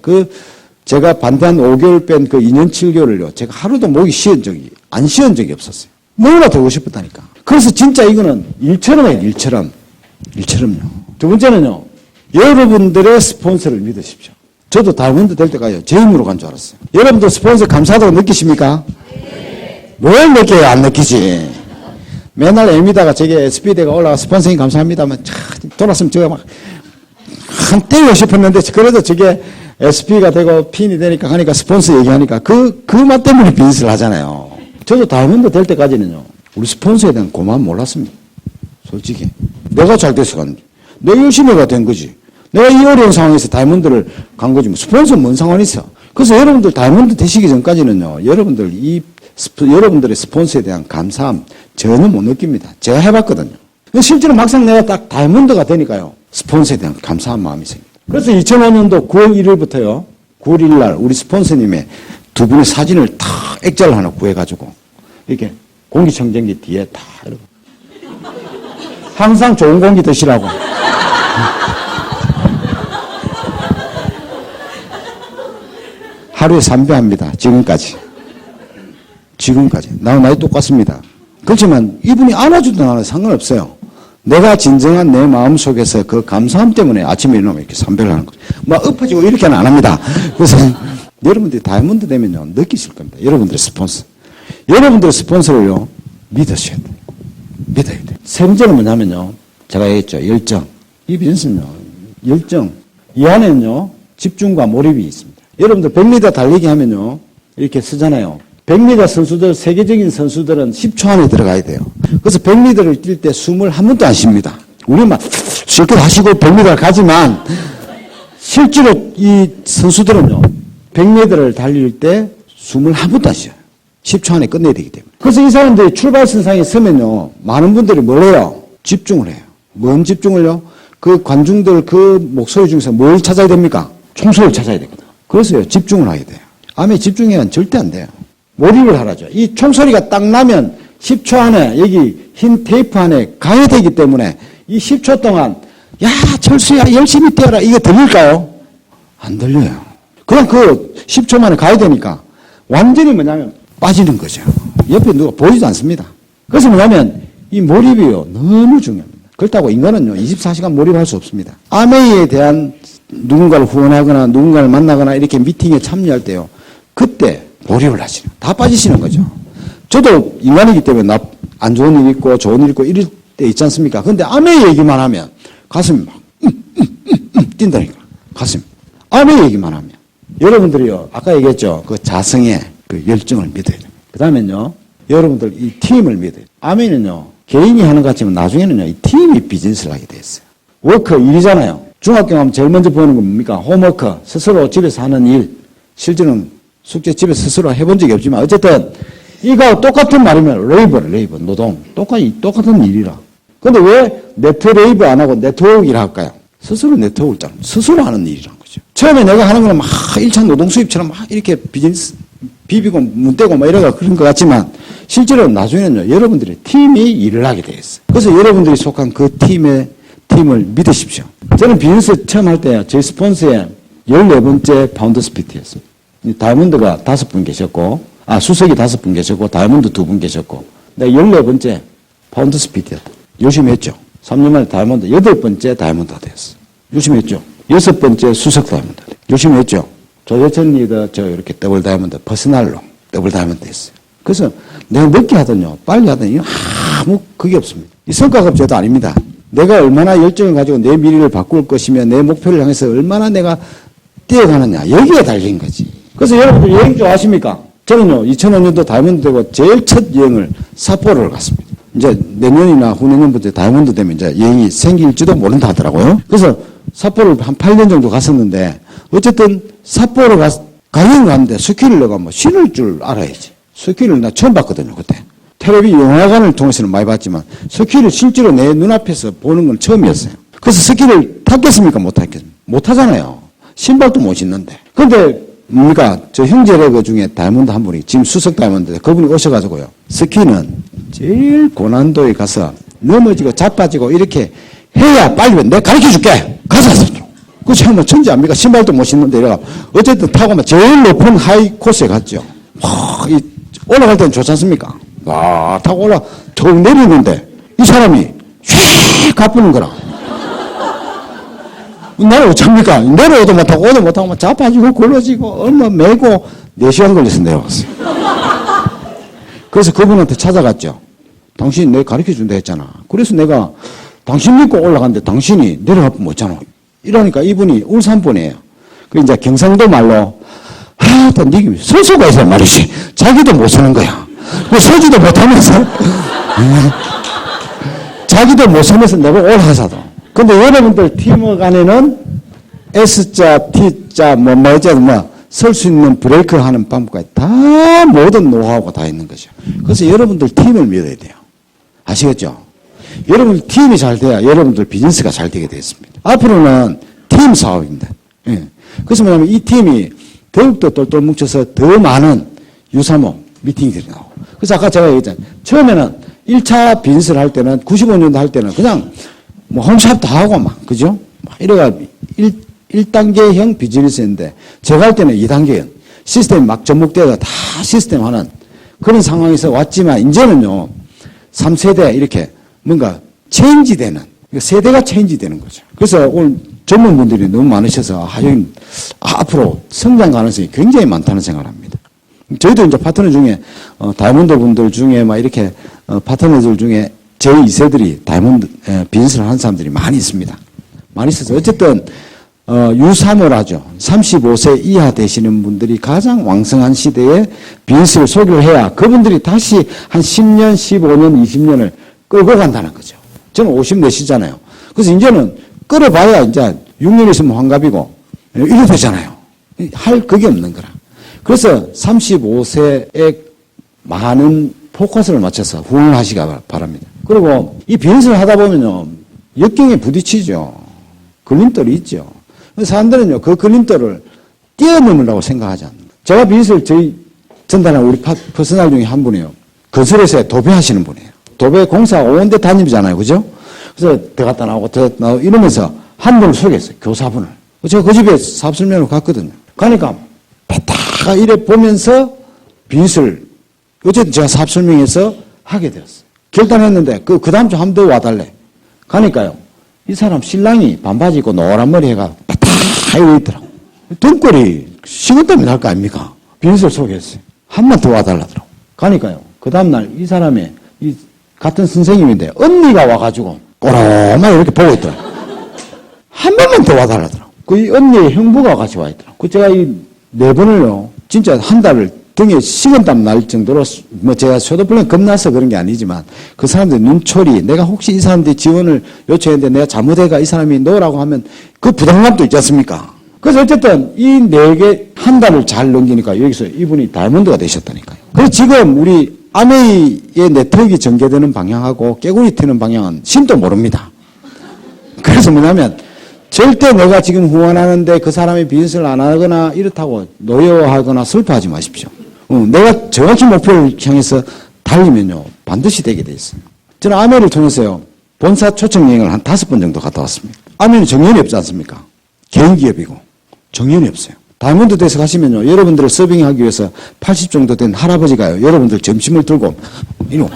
제가 반대한 5개월 뺀 그 2년 7개월을요. 제가 하루도 목이 안 쉬은 적이 없었어요. 너무나 되고 싶었다니까. 그래서 진짜 이거는 일처럼 해요. 일처럼요. 두 번째는요. 여러분들의 스폰서를 믿으십시오. 저도 다이아몬드 될 때까지 제 힘으로 간 줄 알았어요. 여러분들 스폰서 감사하다고 느끼십니까? 네. 뭘 느껴요? 안 느끼지. 맨날 에미다가 저게 SPD가 올라가 스폰서님 감사합니다 하면 돌았으면 제가 막 한 때리고 싶었는데 그래도 저게 SP가 되고 핀이 되니까 하니까 스폰서 얘기하니까 그 맛 때문에 비즈니스를 하잖아요. 저도 다이아몬드 될 때까지는요. 우리 스폰서에 대한 고마움 몰랐습니다. 솔직히. 내가 잘 돼서 간 거지. 내가 열심히가 된 거지. 내가 이 어려운 상황에서 다이아몬드를 간 거지. 스폰서 뭔 상관이 있어. 그래서 여러분들 다이아몬드 되시기 전까지는요. 여러분들의 스폰서에 대한 감사함 전혀 못 느낍니다. 제가 해봤거든요. 실제로 막상 내가 딱 다이아몬드가 되니까요. 스폰서에 대한 감사한 마음이 생깁니다. 그래서 2005년도 9월 1일부터요. 9월 1일 날 우리 스폰서님의 두 분의 사진을 다 액자를 하나 구해가지고 이렇게 공기청정기 뒤에 다 이러고 항상 좋은 공기 드시라고. 하루에 3배 합니다. 지금까지. 나랑 나이 똑같습니다. 그렇지만 이분이 안아주든 안 안아도 상관없어요. 내가 진정한 내 마음속에서 그 감사함 때문에 아침에 일어나면 이렇게 300을 하는 거죠. 막 엎어지고 이렇게는 안 합니다. 그래서 여러분들이 다이아몬드 되면요. 느끼실 겁니다. 여러분들의 스폰서. 여러분들의 스폰서를요. 믿으셔야 돼요. 믿어야 돼요. 세 번째는 뭐냐면요. 제가 얘기했죠. 열정. 이 비즈니스는요. 열정. 이 안에는요. 집중과 몰입이 있습니다. 여러분들 100m 달리기 하면요. 이렇게 쓰잖아요. 100m 선수들, 세계적인 선수들은 10초 안에 들어가야 돼요. 그래서 100m를 뛸 때 숨을 한 번도 안 쉽니다. 우리 막 쉽게 하시고 100m를 가지만 실제로 이 선수들은요. 100m를 달릴 때 숨을 한 번도 안 쉬어요. 10초 안에 끝내야 되기 때문에. 그래서 이 사람들이 출발선상에 서면요. 많은 분들이 뭘 해요? 집중을 해요. 뭔 집중을요? 그 관중들 그 목소리 중에서 뭘 찾아야 됩니까? 총소리를 찾아야 되거든. 그래서요. 집중을 하게 돼요. 암에 집중해야 절대 안 돼요. 몰입을 하라죠. 이 총소리가 딱 나면 10초 안에 여기 흰 테이프 안에 가야 되기 때문에 이 10초 동안 야 철수야 열심히 뛰어라 이거 들릴까요? 안 들려요. 그냥 그 10초 만에 가야 되니까 완전히 뭐냐면 빠지는 거죠. 옆에 누가 보이지도 않습니다. 그래서 뭐냐면 이 몰입이요 너무 중요합니다. 그렇다고 인간은요 24시간 몰입할 수 없습니다. 아메이에 대한 누군가를 후원하거나 누군가를 만나거나 이렇게 미팅에 참여할 때요. 그때 몰입을 하시는 다 빠지시는 거죠. 저도 인간이기 때문에 안 좋은 일 있고 좋은 일 있고 이럴 때 있지 않습니까? 근데 아메이 얘기만 하면 가슴이 막 뛴다니까. 가슴. 아메이 얘기만 하면. 여러분들이요. 아까 얘기했죠. 그 자성의 그 열정을 믿어야 돼요. 그 다음엔요. 여러분들 이 팀을 믿어야 돼요. 아메이는요. 개인이 하는 것 같지만 나중에는요. 이 팀이 비즈니스를 하게 돼 있어요. 워크 일이잖아요. 중학교 가면 제일 먼저 보는 건 뭡니까? 홈워크. 스스로 집에서 하는 일. 실제는 숙제 집에서 스스로 해본 적이 없지만 어쨌든 이거 똑같은 말이면 레이버 노동 똑같은 일이라. 근데 왜 네트레이버 안 하고 네트워크를 할까요? 스스로 네트워크를 짜는 스스로 하는 일이란 거죠. 처음에 내가 하는 거는 막 1차 노동 수입처럼 막 이렇게 비즈니스 비비고 문대고 막 이래가 그런 것 같지만 실제로 나중에는요 여러분들의 팀이 일을 하게 돼 있어요. 그래서 여러분들이 속한 그 팀을 믿으십시오. 저는 비즈니스 처음 할 때 제 스폰서의 14번째 파운더 스피트였어요. 다이아몬드가 5분 계셨고, 수석이 5분 계셨고, 다이아몬드 2분 계셨고, 내가 14번째 파운드 스피드였다. 열심히 했죠. 3년 만에 다이아몬드, 8번째 다이아몬드가 됐어. 열심히 했죠. 6번째 수석 다이아몬드. 열심히 했죠. 조재천 리더, 이렇게 더블 다이아몬드, 퍼스널로 더블 다이아몬드 했어요. 그래서 내가 늦게 하더니요, 빨리 하더니 아무 그게 없습니다. 이 성과급제도 아닙니다. 내가 얼마나 열정을 가지고 내 미래를 바꿀 것이며 내 목표를 향해서 얼마나 내가 뛰어가느냐, 여기에 달린 거지. 그래서 여러분들 여행 좋아하십니까? 저는요, 2005년도 다이아몬드 되고 제일 첫 여행을 삿포로를 갔습니다. 이제 내년이나 후내년부터 다이아몬드 되면 이제 여행이 생길지도 모른다 하더라고요. 그래서 삿포로를 한 8년 정도 갔었는데, 어쨌든 삿포로 가여행 갔는데 스키를 내가 뭐 신을 줄 알아야지. 스키를 나 처음 봤거든요, 그때. 텔레비 영화관을 통해서는 많이 봤지만, 스키를 실제로 내 눈앞에서 보는 건 처음이었어요. 그래서 스키를 탔겠습니까? 못 탔겠습니까? 못 타잖아요. 신발도 못 신는데. 근데, 뭡니까? 저 형제레그 중에 다이아몬드 한 분이, 지금 수석 다이아몬드, 그분이 오셔가지고요. 스키는 제일 고난도에 가서 넘어지고 자빠지고 이렇게 해야 빨리 내가 가르쳐 줄게! 가서! 그 참, 천지 압니까? 신발도 못 신는데, 이래가. 어쨌든 타고 막 제일 높은 하이 코스에 갔죠. 올라갈 때는 좋지 않습니까? 와, 타고 턱 내리는데, 이 사람이 휙 가쁘는 거라. 나는 어쩝니까? 내려오도 못하고, 오도 못하고, 자빠지고, 굴러지고, 얼마 매고, 4시간 걸려서 내려왔어요. 그래서 그분한테 찾아갔죠. 당신 내가 가르쳐 준다 했잖아. 그래서 내가 당신 믿고 올라갔는데 당신이 내려가면 못잖아. 이러니까 이분이 울산 분이에요. 그 이제 경상도 말로, 또 니기 서수가 있어 말이지. 자기도 못 서는 거야. 그 서지도 못하면서, 자기도 못 서면서 내가 올라가서도. 근데 여러분들 팀워크 안에는 S자, T자, 설 수 있는 브레이크 하는 방법까지 다 모든 노하우가 다 있는 거죠. 그래서 여러분들 팀을 믿어야 돼요. 아시겠죠? 여러분들 팀이 잘 돼야 여러분들 비즈니스가 잘 되게 되겠습니다. 앞으로는 팀 사업입니다. 예. 그래서 뭐냐면 이 팀이 더욱더 똘똘 뭉쳐서 더 많은 유사모 미팅들이 나오고. 그래서 아까 제가 얘기했잖아요. 처음에는 1차 비즈니스를 할 때는 95년도 할 때는 그냥 뭐 홈샵 다 하고 막, 그죠? 막 이래가 1단계형 비즈니스인데 제가 할 때는 2단계형. 시스템이 막 접목되어서 다 시스템 하는 그런 상황에서 왔지만 이제는요. 3세대 이렇게 뭔가 체인지 되는, 세대가 체인지 되는 거죠. 그래서 오늘 전문분들이 너무 많으셔서 여기 앞으로 성장 가능성이 굉장히 많다는 생각을 합니다. 저희도 이제 파트너 중에 다이아몬드 분들 중에 막 이렇게 파트너들 중에 저희 2세들이 다이아몬드 비즈니스를 하는 사람들이 많이 있습니다. 많이 있어서 어쨌든 유삼을 하죠. 35세 이하 되시는 분들이 가장 왕성한 시대에 비즈니스를 소개를 해야 그분들이 다시 한 10년, 15년, 20년을 끌고 간다는 거죠. 저는 54시잖아요. 그래서 이제는 끌어봐야 이제 6년 있으면 환갑이고 이래 되잖아요. 할 그게 없는 거라. 그래서 35세에 많은 포커스를 맞춰서 후원을 하시기 바랍니다. 그리고 이 비즈니스를 하다 보면요. 역경에 부딪히죠. 걸림돌이 있죠. 사람들은요, 그 걸림돌을 뛰어넘으려고 생각하지 않는다. 제가 비즈니스를 저희 전단한 우리 퍼스널 중에 한 분이에요. 건설회사에 도배하시는 분이에요. 도배 공사 5원대 단임이잖아요. 그죠? 그래서 들어갔다 나오고 이러면서 한 분을 소개했어요. 교사분을. 제가 그 집에 사업 설명을 갔거든요. 가니까 바다가 이래 보면서 비즈니스를 어쨌든 제가 사업 설명해서 하게 되었어요. 결단했는데 그 다음 주 한 번 더 와달래. 가니까요. 이 사람 신랑이 반바지 입고 노란 머리 해가 딱 이러고 있더라고. 등골이 식은땀이 날 거 아닙니까? 비즈니스를 소개했어요. 한 번 더 와달라더라고. 가니까요. 그 다음날 이 사람의 이 같은 선생님인데 언니가 와가지고 꼬로만 이렇게 보고 있더라고. 한 번만 더 와달라더라고. 그 이 언니의 형부가 같이 와 있더라고. 그 제가 이 4번을요. 진짜 한 달을 등에 식은땀 날 정도로 뭐 제가 쇼도플랜 겁나서 그런 게 아니지만 그 사람들 눈초리 내가 혹시 이 사람들이 지원을 요청했는데 내가 잘못해가 이 사람이 넣으라고 하면 그 부담감도 있지 않습니까? 그래서 어쨌든 이 4개 한 달을 잘 넘기니까 여기서 이분이 다이아몬드가 되셨다니까요. 그래서 지금 우리 아메이의 네트워크가 전개되는 방향하고 깨구리 트는 방향은 신도 모릅니다. 그래서 뭐냐면 절대 내가 지금 후원하는데 그 사람이 비즈니스를 안 하거나 이렇다고 노여워하거나 슬퍼하지 마십시오. 내가 정확히 목표를 향해서 달리면요 반드시 되게 돼 있어요. 저는 아메를 통해서요 본사 초청 여행을 한 5번 정도 갔다 왔습니다. 아메는 정년이 없지 않습니까? 개인 기업이고 정년이 없어요. 다이아몬드 대에서 가시면요 여러분들을 서빙하기 위해서 80 정도 된 할아버지가요 여러분들 점심을 들고 이놈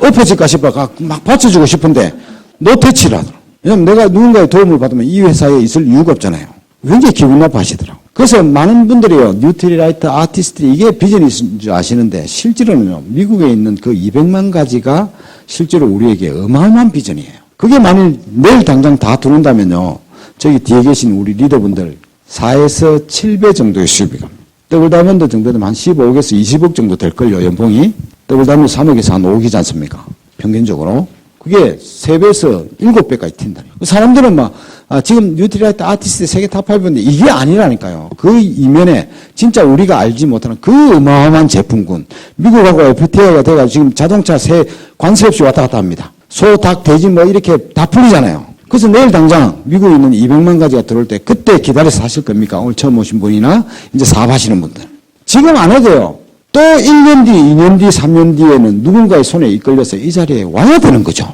엎어질까 싶어 막 받쳐주고 싶은데 노태치라더라고요. 왜냐면 내가 누군가의 도움을 받으면 이 회사에 있을 이유가 없잖아요. 굉장히 기분 나빠 하시더라고요. 그래서 많은 분들이요, 뉴트리라이트 아티스트들이 이게 비전이 있는 줄 아시는데, 실제로는요, 미국에 있는 그 200만 가지가 실제로 우리에게 어마어마한 비전이에요. 그게 만일 내일 당장 다 들어온다면요, 저기 뒤에 계신 우리 리더분들 4에서 7배 정도의 수입이 갑니다. 더블 다이아몬드 정도 되면 한 15억에서 20억 정도 될걸요, 연봉이. 더블 다이아몬드 3억에서 한 5억이지 않습니까? 평균적으로. 그게 3배에서 7배까지 튄다니. 사람들은 막, 지금 뉴트리라이트 아티스트 세계 탑5인데 이게 아니라니까요. 그 이면에 진짜 우리가 알지 못하는 그 어마어마한 제품군. 미국하고 FTA가 돼가지고 지금 자동차 관세 없이 왔다 갔다 합니다. 소, 닭, 돼지 뭐 이렇게 다 풀리잖아요. 그래서 내일 당장 미국에 있는 200만 가지가 들어올 때 그때 기다려서 사실 겁니까? 오늘 처음 오신 분이나 이제 사업하시는 분들. 지금 안 해도요. 또 1년 뒤, 2년 뒤, 3년 뒤에는 누군가의 손에 이끌려서 이 자리에 와야 되는 거죠.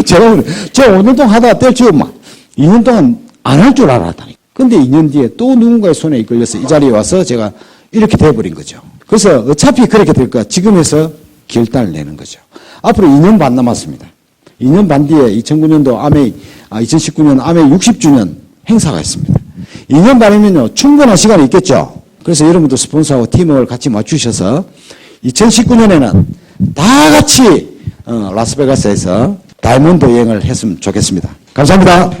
제가 오늘 동안 하다가 때려치고 막 2년 동안 안 할 줄 알았다니. 근데 2년 뒤에 또 누군가의 손에 이끌려서 이 자리에 와서 제가 이렇게 돼버린 거죠. 그래서 어차피 그렇게 될 거야. 지금에서 결단을 내는 거죠. 앞으로 2년 반 남았습니다. 2년 반 뒤에 2019년도 2019년 아메 60주년 행사가 있습니다. 2년 반이면요, 충분한 시간이 있겠죠. 그래서 여러분도 스폰서하고 팀을 같이 맞추셔서 2019년에는 다 같이 라스베가스에서 다이몬드 여행을 했으면 좋겠습니다. 감사합니다.